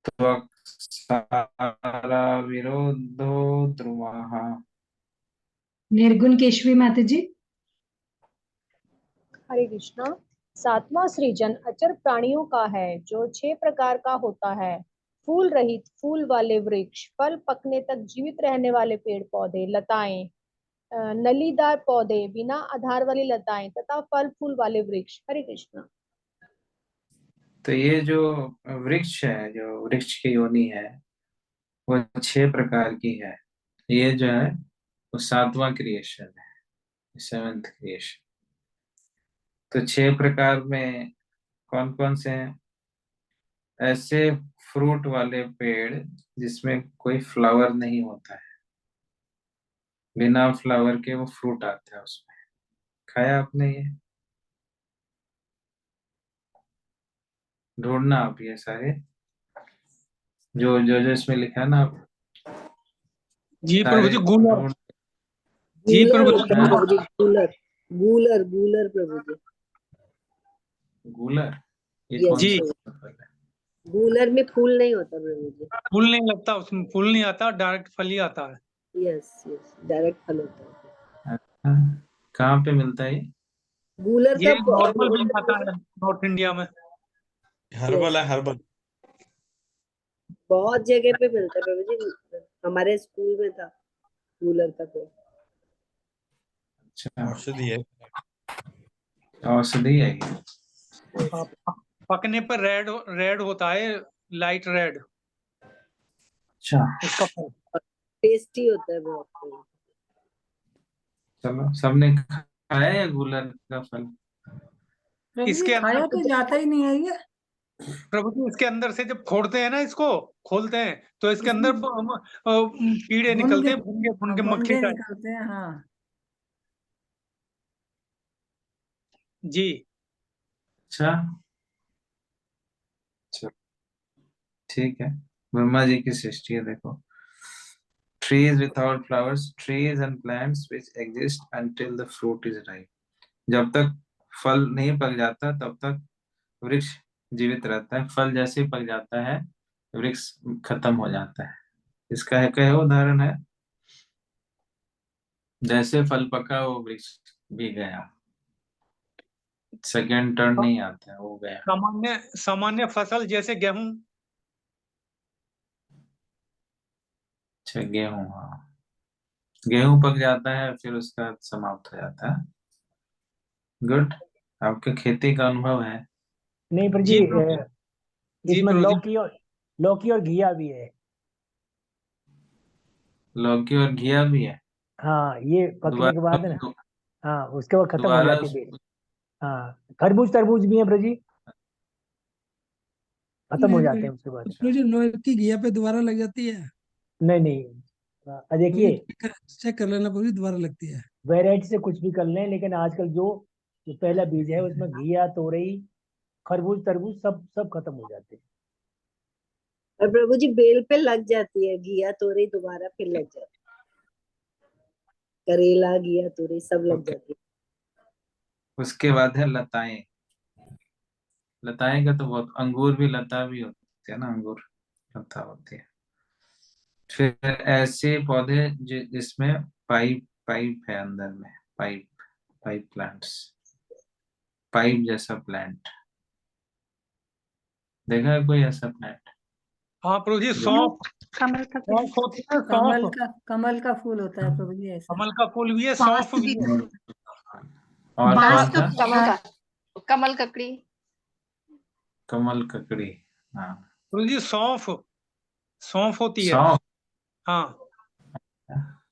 त्वक्सारा विरोधो ध्रुवाः। निर्गुण केशवी माता जी। हरे कृष्णा। 7वां सृजन अचर प्राणियों का है जो 6 प्रकार का होता है। फूल रहित फूल वाले वृक्ष, फल पकने तक जीवित रहने वाले पेड़ पौधे, लताएं, नलीदार पौधे, बिना आधार वाली लताएं तथा फल फूल वाले वृक्ष। हरे कृष्णा। तो ये जो वृक्ष है, जो वृक्ष की योनि है, वो 6 प्रकार की है। ये जो है वो 7वां क्रिएशन है, 7th क्रिएशन। तो 6 प्रकार में कौन कौन से हैं? ऐसे फ्रूट वाले पेड़ जिसमें कोई फ्लावर नहीं होता है, बिना फ्लावर के वो फ्रूट आता है उसमें। खाया आपने ये? ढूंढना आप ये सारे जो जो जो इसमें लिखा है ना, आप जी प्रभु जी। गूलर। जी प्रभु जी। गूलर गूलर गूलर प्रभु जी। गूलर, ये Yes, कौन जी। सा फल है? गूलर में फूल नहीं होता प्रभु जी। फूल नहीं लगता उसमें, फूल नहीं आता, डायरेक्ट फल ही आता है। यस यस, डायरेक्ट फल होता है। अच्छा, कहाँ पे मिलता है ये? गूलर ये का नॉर्मल मिल जाता है नॉर्थ इंडिया में। हर्बल है, हर्बल। बहुत जगह पे मिलता है प्रभु जी, हमारे स्कूल में था गूलर का पेड़। अच्छा, औषधि है। औषधि है ये। पकने पर रेड रेड होता है, लाइट रेड अच्छा, उसका फल। टेस्टी होता है बहुत। चलो, सबने खाया है गूलर का फल? प्रभु जी इसके खाया अंदर तो जाता ही नहीं है ये। प्रभु जी, इसके अंदर से जब फोड़ते हैं ना, इसको खोलते हैं तो इसके अंदर कीड़े निकलते हैं, भुनगे भुनगे मक्खी भुनगे टाइप। निकलते हैं। हाँ जी। अच्छा, ठीक है। ब्रह्मा जी की सृष्टि है, देखो। Trees without flowers, trees and plants which exist until the fruit is ripe. जब तक फल नहीं पक जाता तब तक वृक्ष जीवित रहता है। फल जैसे ही पक जाता है वृक्ष खत्म हो जाता है। इसका है क्या उदाहरण है? जैसे फल पका वो वृक्ष भी गया, सेकेंड टर्न नहीं आता है, वो गया। सामान्य सामान्य फसल जैसे गेहूं। अच्छा, गेहूं, हाँ, गेहूं पक जाता है फिर उसका समाप्त हो जाता है। गुड, आपके खेती का अनुभव है। नहीं पर जी जी प्रभु जी। इसमें प्रभु जी। लौकी और घिया भी है। लौकी और घिया भी है। हाँ, ये पकने के बाद है ना, हाँ उसके बाद खत्म हो दोबारा जाती है बेल। हाँ, खरबूज तरबूज भी है प्रभु जी, खत्म हो जाते हैं उसके बाद। प्रभु जी लौकी घिया पे दोबारा लग जाती है? नहीं नहीं, देखिए चेक कर लेना प्रभु जी, दोबारा लगती है। वेराइटी से कुछ भी कर लें, लेकिन आजकल जो पहला बीज है उसमें घिया तोरई खरबूज तरबूज सब सब खत्म हो जाते हैं। और प्रभु जी बेल पे लग जाती है घिया तोरई, दोबारा फिर लग जाती है। करेला घिया तोरई सब लग जाती है। उसके बाद है लताएं। लताएं का तो बहुत, अंगूर भी लता भी होती है ना, अंगूर लता होती है। फिर ऐसे पौधे जिसमें पाइप पाइप है अंदर में, पाइप पाइप प्लांट्स, पाइप जैसा प्लांट देखा है कोई ऐसा प्लांट? हाँ प्रभु जी, सौंफ कमल का सौंफ होती है, सौंफ। कमल का फूल होता है प्रभु जी ऐसा। कमल का फूल भी है, सौंफ भी है। और बांस कौन सा? का कमल ककड़ी। कमल ककड़ी, हाँ। प्रभु जी सौंफ, सौंफ होती है। सौंफ, हाँ,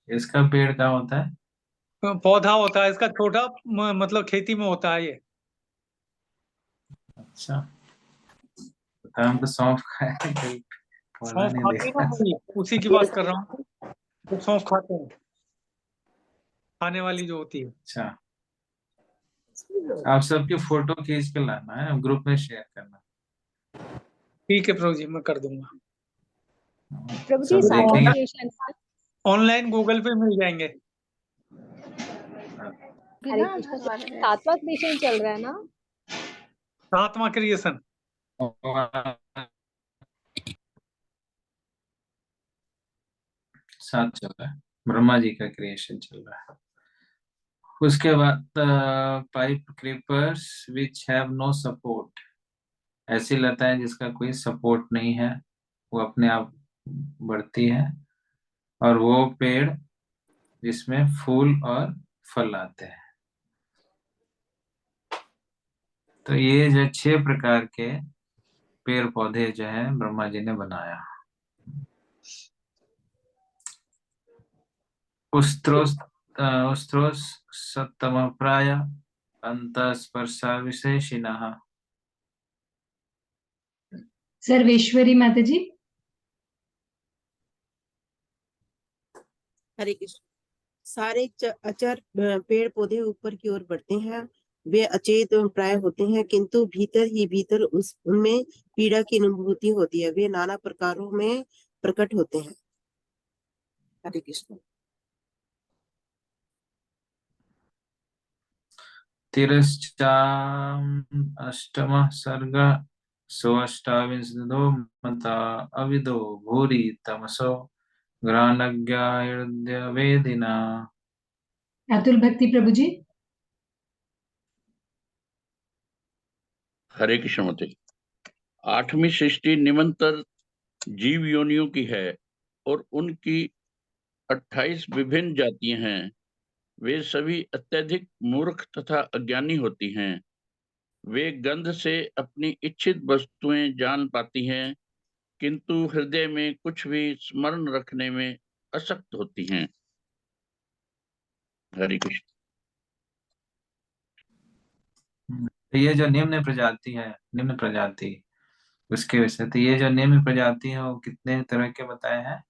इसका पेड़ कहाँ होता है? पौधा होता है इसका छोटा, मतलब खेती में होता है ये। अच्छा, तो हम तो सौंफ खाए, कोई पौधा सौंफ नहीं खाते हैं ना देखा। भाई, उसी की बात कर रहा हूँ। तो सौंफ खाते हैं, खाने वाली जो होती है। अच्छा, आप सबकी फोटो खींच के लाना है, ग्रुप में शेयर करना। ठीक है प्रभु जी, मैं कर दूंगा। प्रभु जी सब सातवां देखेंगे। क्रिएशन, ऑनलाइन गूगल पे मिल जाएंगे। हरे कृष्ण। सातवां क्रिएशन चल रहा है ना? 7वां क्रिएशन। साथ चल रहा है, ब्रह्मा जी का क्रिएशन चल रहा है। उसके बाद pipe creepers which have no support, ऐसी लताएं जिसका कोई सपोर्ट नहीं है, वो अपने आप बढ़ती है। और वो पेड़ जिसमें फूल और फल आते हैं। तो ये जो 6 प्रकार के पेड़ पौधे जो है ब्रह्मा जी ने बनाया। उस्त्रोस सप्तम प्राय अंतस्पर्शा विशेषिणः। सर्वेश्वरी माता जी। हरे कृष्ण। सारे अचर पेड़ पौधे ऊपर की ओर बढ़ते हैं, वे अचेत प्राय होते हैं, किंतु भीतर ही भीतर उनमें पीड़ा की अनुभूति होती है, वे नाना प्रकारों में प्रकट होते हैं। हरे कृष्ण। अष्टमः सर्ग सोऽष्टाविंशतो मता अविदो भूरि तमसो घ्राणज्ञायर्द्य वेदिना। अतुल भक्ति प्रभु जी। हरे कृष्ण माता जी। 8वीं सृष्टि निरंतर जीव योनियों की है और उनकी 28 विभिन्न जातियां हैं। वे सभी अत्यधिक मूर्ख तथा अज्ञानी होती हैं। वे गंध से अपनी इच्छित वस्तुएं जान पाती हैं, किंतु हृदय में कुछ भी स्मरण रखने में असक्त होती हैं। हरे कृष्ण। तो ये जो निम्न प्रजाति है, निम्न प्रजाति, उसके विषय, तो ये जो निम्न प्रजाति है वो कितने तरह के बताए हैं?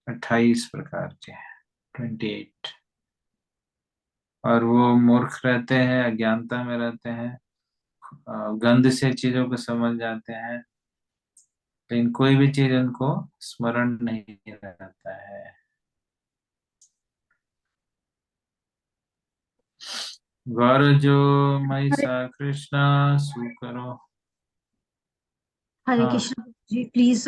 28 प्रकार के हैं, 28। और वो मूर्ख रहते हैं, अज्ञानता में रहते हैं, गंध से चीजों को समझ जाते हैं, लेकिन कोई भी चीज उनको स्मरण नहीं रहता है। वर जो मई सा कृष्णा सुकरो। हरे हाँ, कृष्ण जी। प्लीज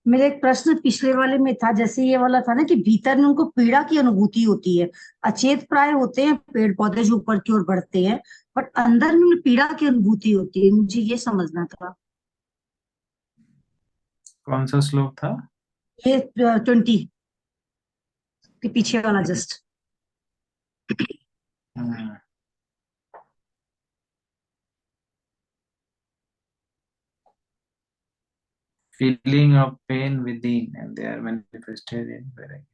मेरा एक प्रश्न पिछले वाले में था, जैसे ये वाला था ना कि भीतर में उनको पीड़ा की अनुभूति होती है, अचेत प्राय होते हैं पेड़ पौधे जो ऊपर की ओर बढ़ते हैं, बट अंदर में उन्हें पीड़ा की अनुभूति होती है, मुझे ये समझना था। कौन सा श्लोक था? ये 20 के पीछे वाला just. feeling of pain within and they are manifested in vairagya.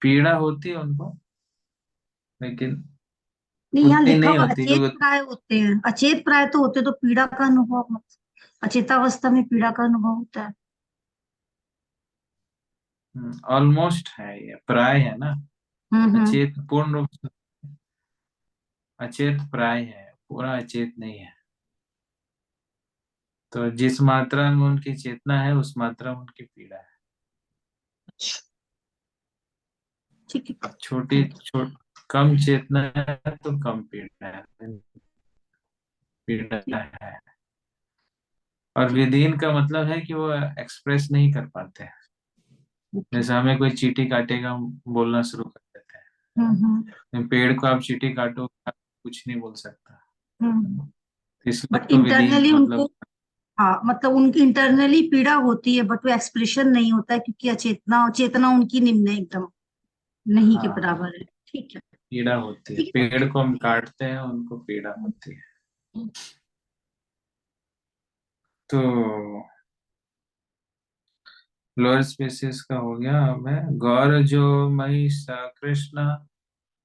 पीड़ा होती है उनको, लेकिन नहीं, यहाँ उतनी लिखा नहीं हुआ होती अचेत क्योंकि प्राय होते हैं, अचेत प्राय तो होते तो पीड़ा का अनुभव, अचेतावस्था में पीड़ा का अनुभव होता है। ऑलमोस्ट है, ये प्राय है ना, अचेत पूर्ण रूप से अचेत प्राय है, पूरा अचेत नहीं है। तो जिस मात्रा में उनकी चेतना है उस मात्रा में उनकी पीड़ा है। छोटी कम चेतना है तो कम पीड़ा है। और विदीन का मतलब है कि वो एक्सप्रेस नहीं कर पाते हैं। जैसे हमें कोई चींटी काटेगा, हम बोलना शुरू कर देते हैं। पेड़ को आप चींटी काटो, कुछ नहीं बोल सकता। इसलिए बट तो विदीन इंटरनली मतलब उनको, हाँ मतलब उनकी इंटरनली पीड़ा होती है, बट वो एक्सप्रेशन नहीं होता है क्योंकि अचेतना, चेतना उनकी निम्न है, एकदम नहीं के बराबर है। ठीक है, पीड़ा होती है। पेड़ को हम काटते हैं, उनको पीड़ा होती है। तो लोअर स्पीसीज का हो गया। अब है गौर जो मई सा कृष्ण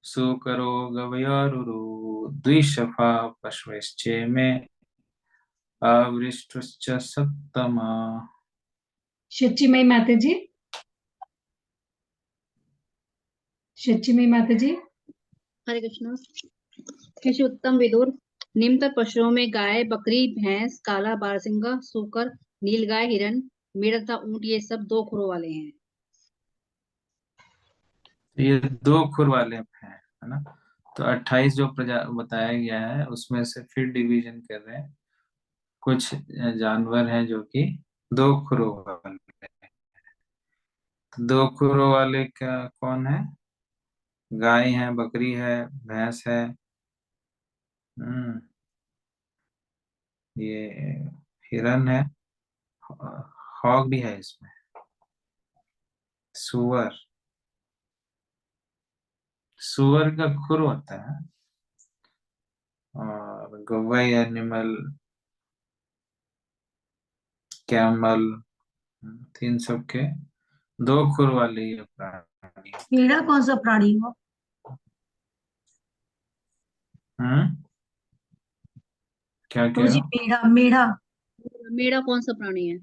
सुकरो गवयारुरु द्विशफा पश्वेश्चे में अवृष्टुश्च सप्तमा। शुचिमयी माता जी, शुचिमयी माता जी। हरे कृष्ण। कृषि उत्तम विदुर, निम्नतर पशुओं में गाय, बकरी, भैंस, काला बारहसिंगा, सूकर, नीलगाय, हिरन, मेढ़ तथा ऊंट ये सब 2 खुरों वाले हैं। ये 2 खुर वाले हैं, है ना। तो 28 जो बताया गया है उसमें से फिर डिवीजन कर रहे हैं। कुछ जानवर हैं जो कि 2 खुरों वाले हैं। 2 खुरों वाले क्या कौन है? गाय है, बकरी है, भैंस है, ये हिरन है, हॉग भी है इसमें, सुअर का खुर होता है, और गौवै एनिमल, कैमल, 3 सबके 2 खुर वाले ये प्राणी। पीड़ा कौन सा प्राणी हो? क्या तो कह जी रहे मेढ़ा, मेढ़ा मेढ़ा कौन सा प्राणी है?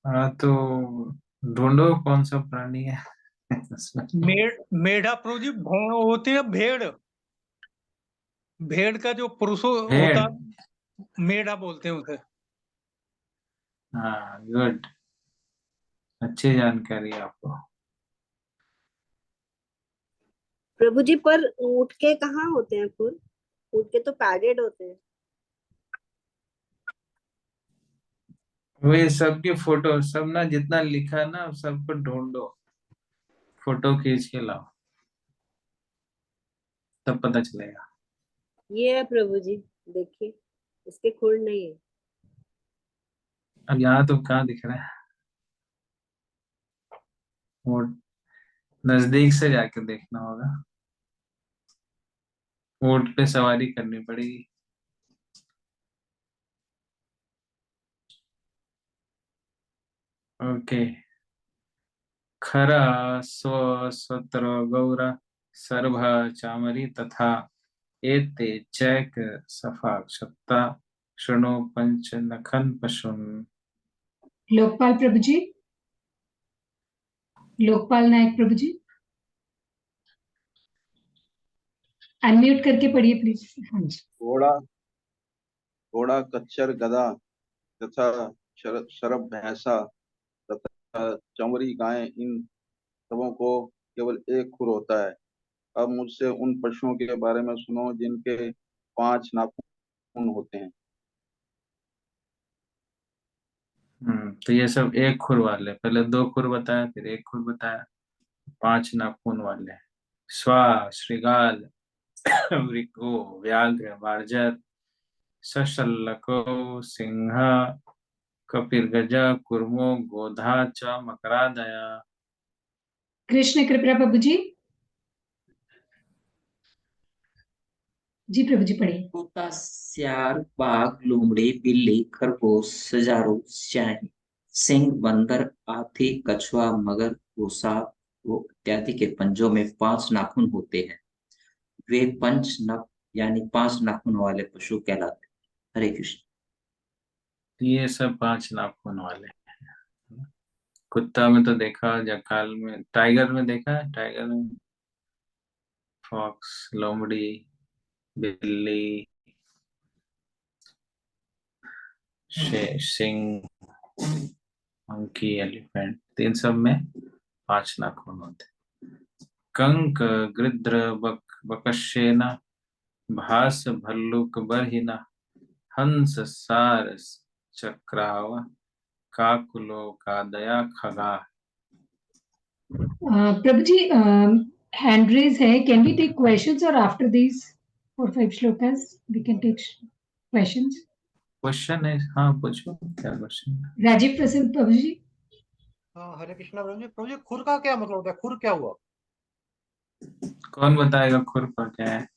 हाँ, तो ढूंढो कौन सा प्राणी है। मेढ़ा प्रभु जी होती है भेड़। भेड़ का जो पुरुष भेड़। होता है मेढ़ा बोलते हैं उसे। हाँ, गुड, अच्छी जानकारी आपको। प्रभु जी, पर ऊंट के कहाँ होते हैं खुर? ऊंट के तो पैडेड होते हैं। वही सबकी फोटो, सब ना जितना लिखा ना सबको ढूंढो, फोटो खींच के लाओ, तब पता चलेगा। ये है प्रभु जी, देखिए इसके खुर नहीं है। अब यहाँ तो कहाँ दिख रहा है, वो नजदीक से जाके देखना होगा, ऊंट पे सवारी करनी पड़ेगी। ओके। खरा स्व स्वत्र गौरा सर्भ चामरी तथा एते चैक सफा क्षत्ता शृणु पंच नखन पशुन। लोकपाल प्रभु जी, लोकपाल नायक प्रभु जी, अनम्यूट करके पढ़िए प्लीज। हाँ जी। घोड़ा, कच्चर, गधा तथा शरभ भैंसा तथा चमरी गाय, इन सबों को केवल एक खुर होता है। अब मुझसे उन पशुओं के बारे में सुनो जिनके 5 नाखून होते हैं। तो ये सब 1 खुर वाले, पहले 2 खुर बताया, फिर 1 खुर बताया, 5 नाखून वाले। स्वा, श्रृगाल, वृको, व्याघ्र, मार्जर, सशल्को, सिंह, कपिर्गज, कुर्मो, गोधा च मकरादया। कृष्ण कृपा प्रभु जी, जी प्रभु जी पढ़िए। कुत्ता, सियार, बाघ, लोमड़ी, बिल्ली, खरगोश, सजारू, स्याही, सिंह, बंदर, हाथी, कछुआ, मगर, घोसा वो इत्यादि के पंजों में 5 नाखून होते हैं। वे पंच नख यानी 5 नाखून वाले पशु कहलाते हैं। हरे कृष्ण। तो ये सब 5 नाखून वाले हैं। कुत्ता में तो देखा, जकाल में, टाइगर में देखा है, टाइगर में फॉक्स, लोमड़ी, बिल्ली, सिंह, मंकी, एलिफेंट, इन सब में 5 नाखून होते। कंक, गृध्र, बकशेना, भास, भल्लुक, बरहिना, हंस, सारस, चक्राव, काकुलो, कादया, खगा। प्रभु जी हैंड रेज है, कैन वी टेक क्वेश्चंस और आफ्टर दीज 4-5 श्लोकास we can take questions. Question है, हाँ पूछो, क्या क्वेश्चन? राजीव प्रसन्न प्रभु जी। हाँ हरे कृष्णा प्रभु जी। प्रभु जी खुर का क्या मतलब होता है? खुर क्या हुआ? कौन बताएगा खुर का क्या है?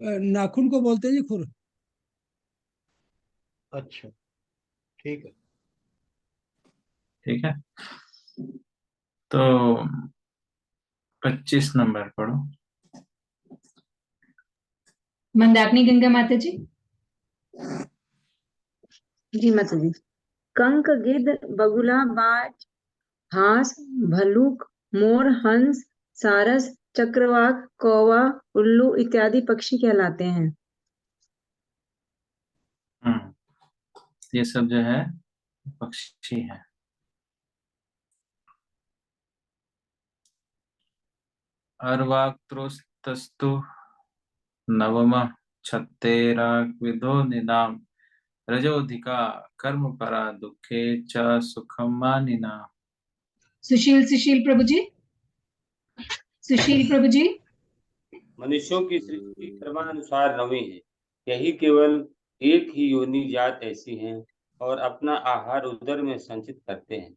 नाखून को बोलते हैं जी खुर। अच्छा ठीक है। ठीक है, तो 25 नंबर पढ़ो। मंदाकिनी गंगा माता जी। जी माता जी। कंक, गिद्ध, बगुला, बाज, हांस, भल्लुक, मोर, हंस, सारस, चक्रवाक, कौवा, उल्लू इत्यादि पक्षी कहलाते हैं। ये सब जो है पक्षी है। अर्वाक्त्रोस्तस्तु नवमः छत्तेराविदो निनाम रजोधिका कर्म परा दुखे च सुखम मानिना। सुशील प्रभु जी। सुशील प्रभु जी। मनुष्यों की सृष्टि क्रमानुसार 9वीं है। यही केवल एक ही योनि जात ऐसी हैं और अपना आहार उदर में संचित करते हैं।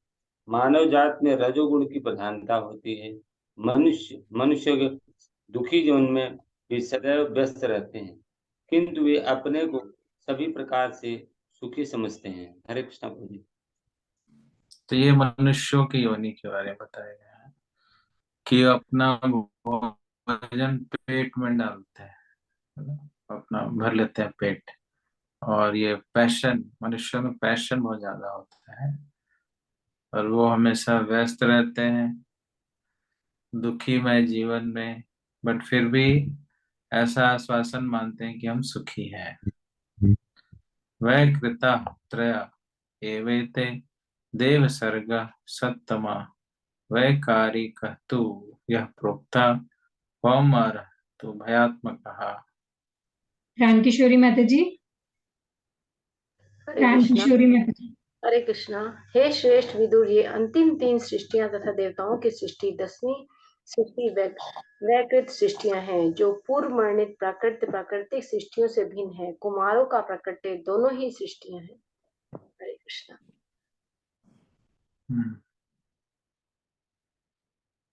मानव जात में रजोगुण की प्रधानता होती है। मनुष्य दुखी जीवन में भी सदैव व्यस्त रहते हैं, किंतु वे अपने को सभी प्रकार से सुखी समझते हैं। हरे कृष्णा प्रभु जी। तो ये मनुष्यों की योनि के बारे में बताया गया है कि अपना भोजन पेट में डालते हैं, अपना भर लेते हैं पेट, और ये पैशन, मनुष्यों में पैशन बहुत ज्यादा होता है और वो हमेशा व्यस्त रहते हैं दुखीमय जीवन में, बट फिर भी ऐसा आश्वासन मानते हैं कि हम सुखी हैं। वह कृता त्रय एवेते देव सर्ग सत्तमा वह कारी कहतु यह प्रोक्ता पौमर तो भयात्मक कहा। प्राण किशोरी माता जी। हरे प्राण कृष्णा। किशोरी माता जी। हरे कृष्णा। हे श्रेष्ठ विदुर, ये अंतिम 3 सृष्टियां तथा देवताओं की सृष्टि 10वीं सृष्टि वैकृत सृष्टियां हैं, जो पूर्व वर्णित प्राकृतिक सृष्टियों से भिन्न है। कुमारों का प्रकट्य दोनों ही सृष्टियां हैं। हरे कृष्णा।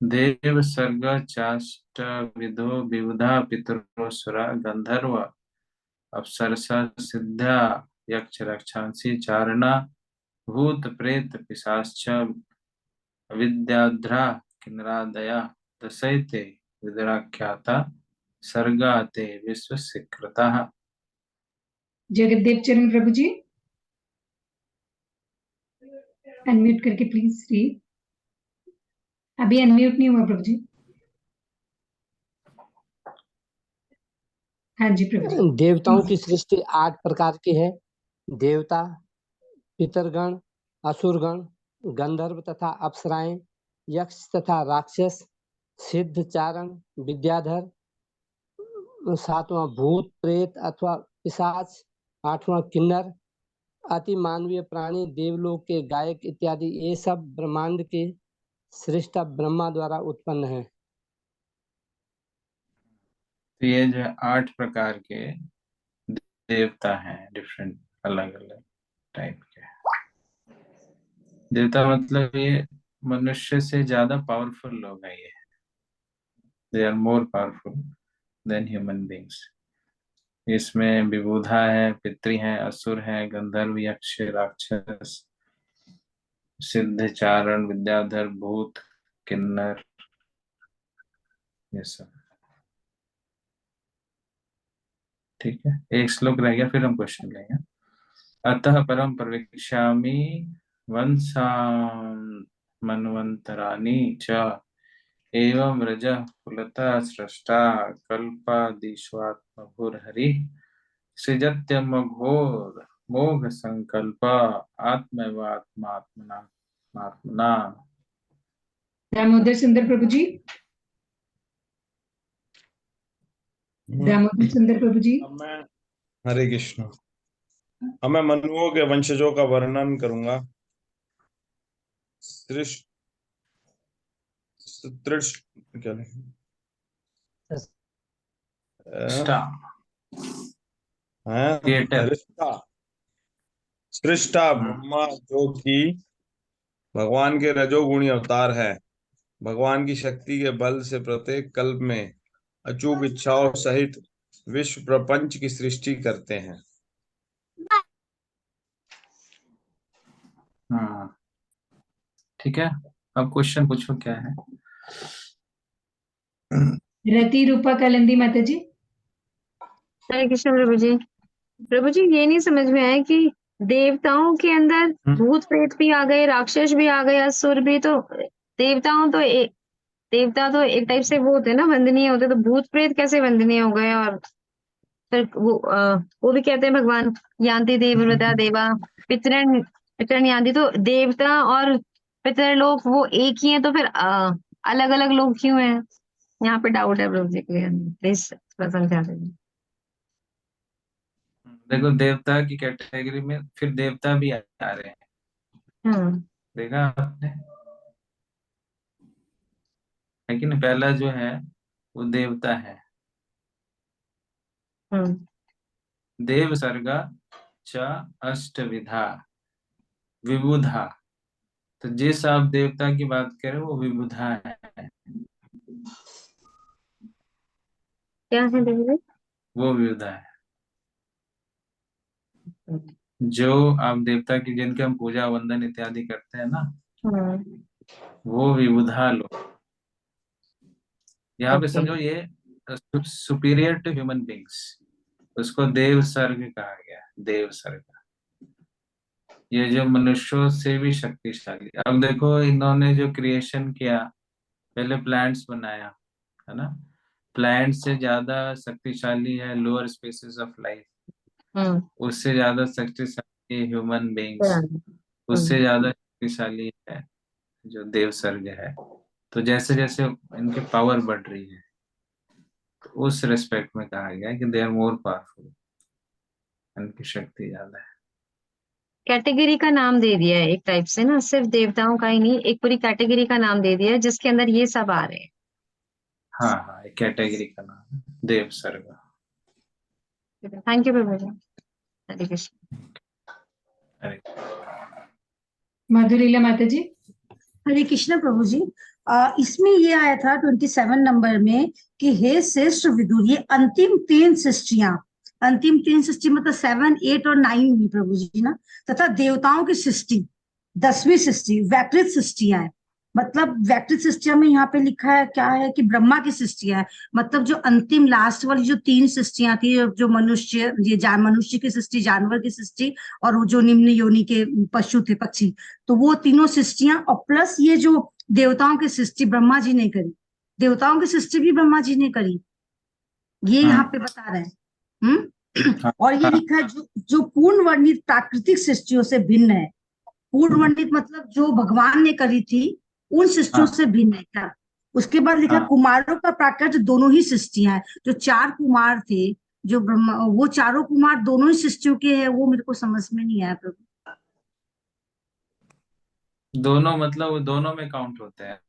देव सर्ग चाष्ट विदो विबुधा पितरोसुरा गंधर्व अप्सरसा सिद्धा यक्ष रक्षांसी चारणा भूत प्रेत पिशाच विद्याध्रा किन्नरादया दशैते विदुराख्याता सर्गाते विश्वसिकृतः। जगदेव चरण प्रभु जी अनम्यूट करके प्लीज रीड। अभी अनम्यूट नहीं हुआ प्रभु जी। हाँ जी प्रभु जी। देवताओं की सृष्टि 8 प्रकार की है। देवता, पितरगण, असुरगण, गंधर्व तथा अप्सराएं, यक्ष तथा राक्षस, सिद्ध, चारण, विद्याधर, 7वां भूत प्रेत अथवा पिशाच, 8वां किन्नर, अति मानवीय प्राणी, देवलोक के गायक इत्यादि, ये सब ब्रह्मांड के सृष्टा ब्रह्मा द्वारा उत्पन्न है। तो ये जो 8 प्रकार के देवता हैं, डिफरेंट अलग अलग टाइप के देवता, मतलब ये मनुष्य से ज्यादा पावरफुल लोग हैं। ये they are more powerful than human beings. इसमें विबुधा है, पितृ हैं, असुर हैं, गंधर्व, यक्ष, राक्षस, सिद्ध, चारण, विद्याधर, भूत, किन्नर, ये सब। ठीक है, एक श्लोक रह गया, फिर हम क्वेश्चन लेंगे। अतः परम प्रवेक्ष्यामि वंशान् मन्वन्तराणि च एवं रजः कुलतः स्रष्टा कल्पादिष्वात्मभूर्हरि सृजत्यमघोर मोघ संकल्प आत्मैवात्मात्मना आत्मना। दामोदर सुंदर प्रभु जी, दामोदर सुंदर प्रभु जी। अब मैं हरे कृष्ण, अब मैं मनुओं के वंशजों का वर्णन करूंगा। क्या सृष्टा ब्रह्मा, जो कि भगवान के रजोगुणी अवतार है, भगवान की शक्ति के बल से प्रत्येक कल्प में अचूक इच्छाओं सहित विश्व प्रपंच की सृष्टि करते हैं। हाँ ठीक है, अब क्वेश्चन पूछो क्या है। रति रूपा कलंदी माता जी। हरे कृष्ण प्रभु जी। प्रभु जी, ये नहीं समझ में आया कि देवताओं के अंदर भूत प्रेत भी आ गए, राक्षस भी आ गए, असुर भी। तो देवता तो एक टाइप से वो होते हैं ना, वंदनीय होते, तो भूत प्रेत कैसे वंदनीय हो गए? और फिर वो भी कहते हैं भगवान यान्ति देवव्रता देवा पितरन यान्ति। तो देवता और पितर लोग वो एक ही हैं, तो फिर अलग अलग लोग क्यों हैं? यहाँ पे डाउट है प्रभु जी, क्लियर प्लीज समझा दीजिए। देखो, देवता की कैटेगरी में फिर देवता भी आ रहे हैं। देखा आपने है कि नहीं? पहला जो है वो देवता है, देव सर्गा च अष्टविधा विबुधा। तो जिस आप देवता की बात करें वो विबुधा है। क्या है देवता? वो विबुधा है। जो आप देवता की, जिनके हम पूजा वंदन इत्यादि करते हैं ना, वो विबुधा लोग। यहाँ पे समझो ये सुपीरियर टू ह्यूमन बींग्स, उसको देव सर्ग कहा गया। देव सर्ग ये जो मनुष्यों से भी शक्तिशाली। अब देखो, इन्होंने जो क्रिएशन किया, पहले प्लांट्स बनाया है ना, प्लांट से ज्यादा शक्तिशाली है लोअर स्पीसीज ऑफ लाइफ, उससे ज्यादा शक्तिशाली ह्यूमन बींग्स, उससे ज्यादा शक्तिशाली है जो देव सर्ग है। तो जैसे जैसे इनकी पावर बढ़ रही है, तो उस रेस्पेक्ट में कहा गया कि दे आर मोर पावरफुल, इनकी शक्ति ज्यादा है। कैटेगरी का नाम दे दिया है एक टाइप से ना, सिर्फ देवताओं का ही नहीं, एक पूरी कैटेगरी का नाम दे दिया है जिसके अंदर ये सब आ रहे हैं। हाँ हाँ, एक कैटेगरी का नाम है देव सर्ग। थैंक यू प्रभु जी। हरे कृष्ण। मधुरीला माता जी। हरे कृष्ण प्रभु जी। इसमें ये आया था 27 नंबर में कि हे श्रेष्ठ विदुर, ये अंतिम तीन सृष्टि मतलब 7, 8 और 9 हुई प्रभु जी ना, तथा देवताओं की सृष्टि 10वीं सृष्टि वैकृत सृष्टियां है। मतलब वैकृत सृष्टियां में यहाँ पे लिखा है क्या है कि ब्रह्मा की सृष्टियां है। मतलब जो अंतिम लास्ट वाली जो 3 सृष्टियां थी, जो मनुष्य की सृष्टि, जानवर की सृष्टि और वो जो निम्न योनि के पशु थे, पक्षी, तो वो तीनों सृष्टियां और प्लस ये जो देवताओं की सृष्टि ब्रह्मा जी ने करी, देवताओं की सृष्टि भी ब्रह्मा जी ने करी, ये यहाँ पे बता रहे हैं। और ये लिखा है जो पूर्ण वर्णित प्राकृतिक सृष्टियों से भिन्न है। पूर्ण वर्णित मतलब जो भगवान ने करी थी उन सृष्टियों से भिन्न है क्या? उसके बाद लिखा कुमारों का प्राकृत दोनों ही सृष्टियां हैं। जो 4 कुमार थे, जो ब्रह्मा, वो चारों कुमार दोनों ही सृष्टियों के हैं, वो मेरे को समझ में नहीं आया प्रभु। दोनों मतलब वो दोनों में काउंट होते हैं।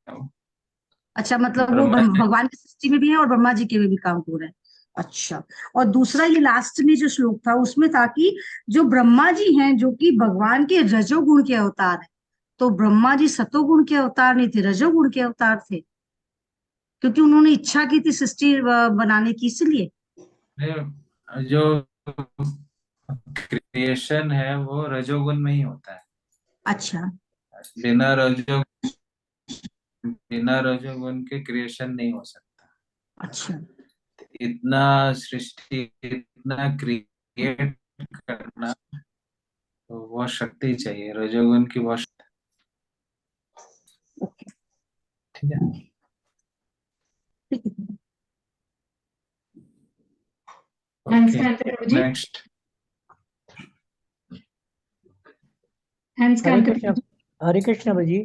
अच्छा, मतलब वो भगवान की सृष्टि में भी है और ब्रह्मा जी के में भी काउंट हो रहा है। अच्छा, और दूसरा ये लास्ट में जो श्लोक था उसमें था कि जो ब्रह्मा जी हैं जो कि भगवान के रजोगुण के अवतार है, तो ब्रह्मा जी सतोगुण के अवतार नहीं थे, रजोगुण के अवतार थे। क्योंकि उन्होंने इच्छा की थी सृष्टि बनाने की, इसलिए। जो क्रिएशन है वो रजोगुण में ही होता है। अच्छा। बिना रजोगुण के क्रिएशन नहीं हो सकता। अच्छा। इतना सृष्टि, इतना क्रिएट करना, तो वो शक्ति चाहिए, रजोगुण की बहुत शक्ति। ठीक है। हैंड्स कांत प्रभु जी, नेक्स्ट। हैंड्स हरे कांत कृष्ण, प्रभु जी। हरे कृष्ण प्रभु जी।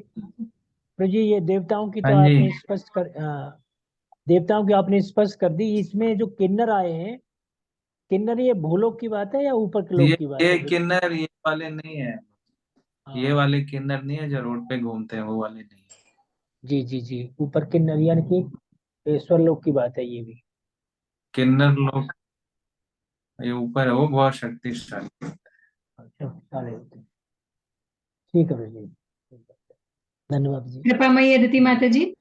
प्रभु जी, ये देवताओं की तो हाँ जी। आपने स्पष्ट कर देवताओं की आपने स्पष्ट कर दी। इसमें जो किन्नर आए हैं, किन्नर ये भूलोक की बात है या ऊपर के लोक की बात ये है? किन्नर ये वाले नहीं है, ये हाँ, वाले किन्नर नहीं है जो रोड पे घूमते हैं, वो वाले नहीं है। जी जी जी, ऊपर किन्नर यानी कि स्वर्लोक की बात है ये भी। किन्नर लोग ये ऊपर है, वो बहुत शक्तिशाली। अच्छा, सारे होते हैं। ठीक है प्रभु जी, धन्यवाद जी। कृपामयी अदिति माता जी।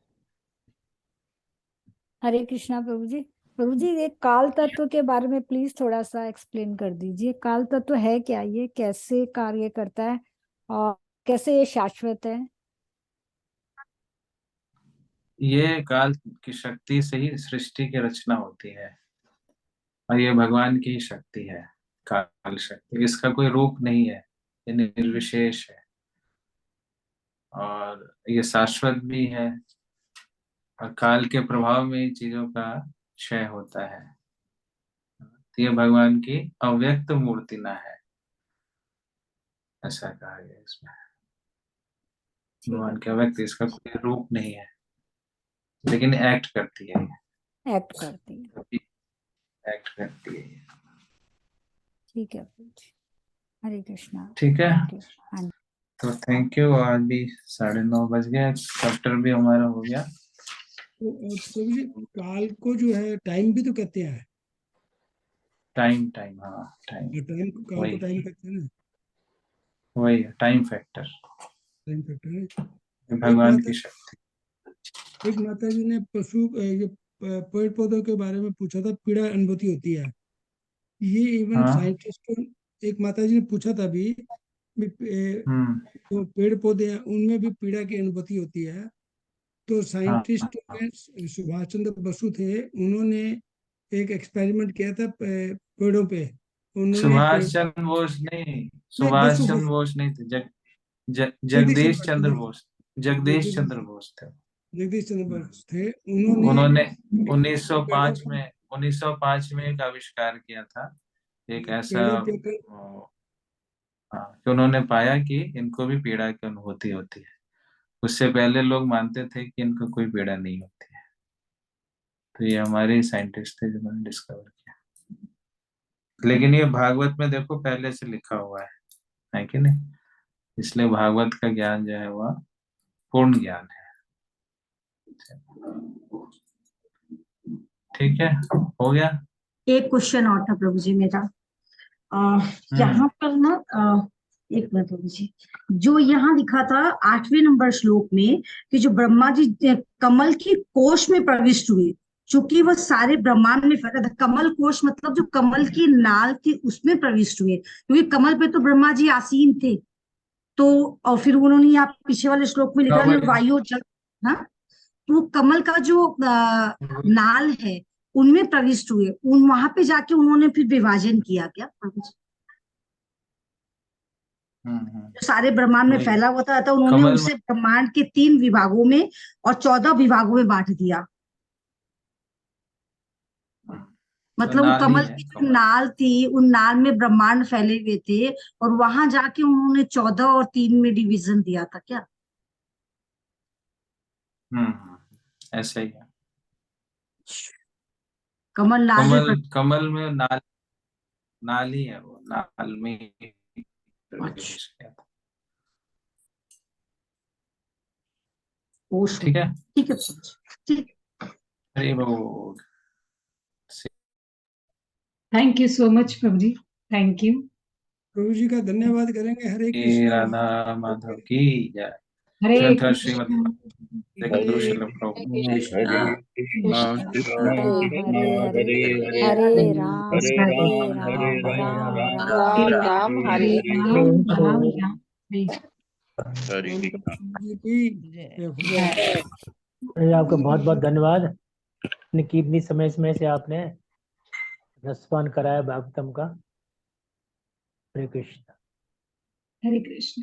हरे कृष्णा प्रभु जी। प्रभु जी, ये काल तत्व के बारे में प्लीज थोड़ा सा एक्सप्लेन कर दीजिए। काल तत्व है क्या, ये कैसे कार्य करता है और कैसे ये शाश्वत है? ये काल की शक्ति से ही सृष्टि की रचना होती है, और ये भगवान की शक्ति है, काल शक्ति। इसका कोई रूप नहीं है, ये निर्विशेष है, और ये शाश्वत भी है, और काल के प्रभाव में ही चीजों का क्षय होता है। तो ये भगवान की अव्यक्त मूर्ति ना है, ऐसा कहा गया इसमें। भगवान के अव्यक्त, इसका कोई रूप नहीं है, लेकिन एक्ट करती है, एक्ट करती है। एक्ट करती है। ठीक है प्रभु जी, हरे कृष्णा। ठीक है, थैंक यू। हाँ जी। तो थैंक यू। आज भी 9:30 बज गए, चैप्टर भी हमारा हो गया। तो प्रभु जी, काल को जो है टाइम भी तो कहते हैं। टाइम, हाँ टाइम, टाइम, काल को टाइम कहते हैं ना, वही टाइम फैक्टर, टाइम फैक्टर है। भगवान की शक्ति। एक माता जी ने ये पेड़ पौधों के बारे में पूछा था, पीड़ा अनुभूति होती है, ये इवन हाँ। साइंटिस्टों, एक माता जी ने पूछा था भी तो पेड़ पौधे हैं उनमें भी पीड़ा की अनुभूति होती है। तो साइंटिस्ट में सुभाष चंद्र बसु थे, उन्होंने एक एक्सपेरिमेंट किया था पेड़ों पे। उन्होंने सुभाष चंद्र बोस नहीं, सुभाष चंद्र बोस नहीं थे, जगदीश चंद्र बोस, जगदीश चंद्र बोस थे। जगदीश चंद्र बोस थे। उन्होंने 1905 में एक आविष्कार किया था, एक ऐसा, हाँ, कि उन्होंने पाया कि इनको भी पीड़ा की अनुभूति होती है। उससे पहले लोग मानते थे कि इनको कोई पीड़ा नहीं होती है। तो ये हमारे साइंटिस्ट थे जिन्होंने डिस्कवर किया। लेकिन ये भागवत में देखो पहले से लिखा हुआ है कि नहीं? इसलिए भागवत का ज्ञान जो है वह पूर्ण ज्ञान है। ठीक है, हो गया। एक क्वेश्चन और था प्रभु जी मेरा, यहाँ पर ना एक मिनट प्रभु जी, जो यहाँ लिखा था 8वें नंबर श्लोक में कि जो ब्रह्मा जी कमल की कोश में प्रविष्ट हुए, चूंकि वह सारे ब्रह्मांड में फैला था। कमल कोश मतलब जो कमल की नाल थी उसमें प्रविष्ट हुए, क्योंकि कमल पे तो ब्रह्मा जी आसीन थे। तो और फिर उन्होंने यहाँ पीछे वाले श्लोक में लिखा वायु जल, हाँ, तो कमल का जो नाल है उनमें प्रविष्ट हुए, उन वहां पे जाके उन्होंने फिर विभाजन किया क्या प्रभु जी? जो सारे ब्रह्मांड में फैला हुआ था, तो उन्होंने उसे ब्रह्मांड के 3 विभागों में और 14 विभागों में बांट दिया। मतलब वो कमल की जो नाल थी, उन नाल में ब्रह्मांड फैले हुए थे, और वहां जाके उन्होंने 14 और 3 में डिवीजन दिया था क्या? ऐसा ही है। कमल नाल कमल में नाल ही है, वो नाल में। ठीक है, ठीक है, ठीक। हरि बोल। थैंक यू सो मच प्रभु जी, थैंक यू। प्रभु जी का धन्यवाद करेंगे। हरे कृष्णा। राधा माधव की जय। हरे ग्रंथ कृष्ण श्रीमद् जगद्गुरु श्रील प्रभुपाद हरे राम राम राम हरे राम आपका बहुत बहुत धन्यवाद। अपनी कीमती समय से आपने रसपान कराया भागवतम का। हरे कृष्ण। हरे कृष्ण।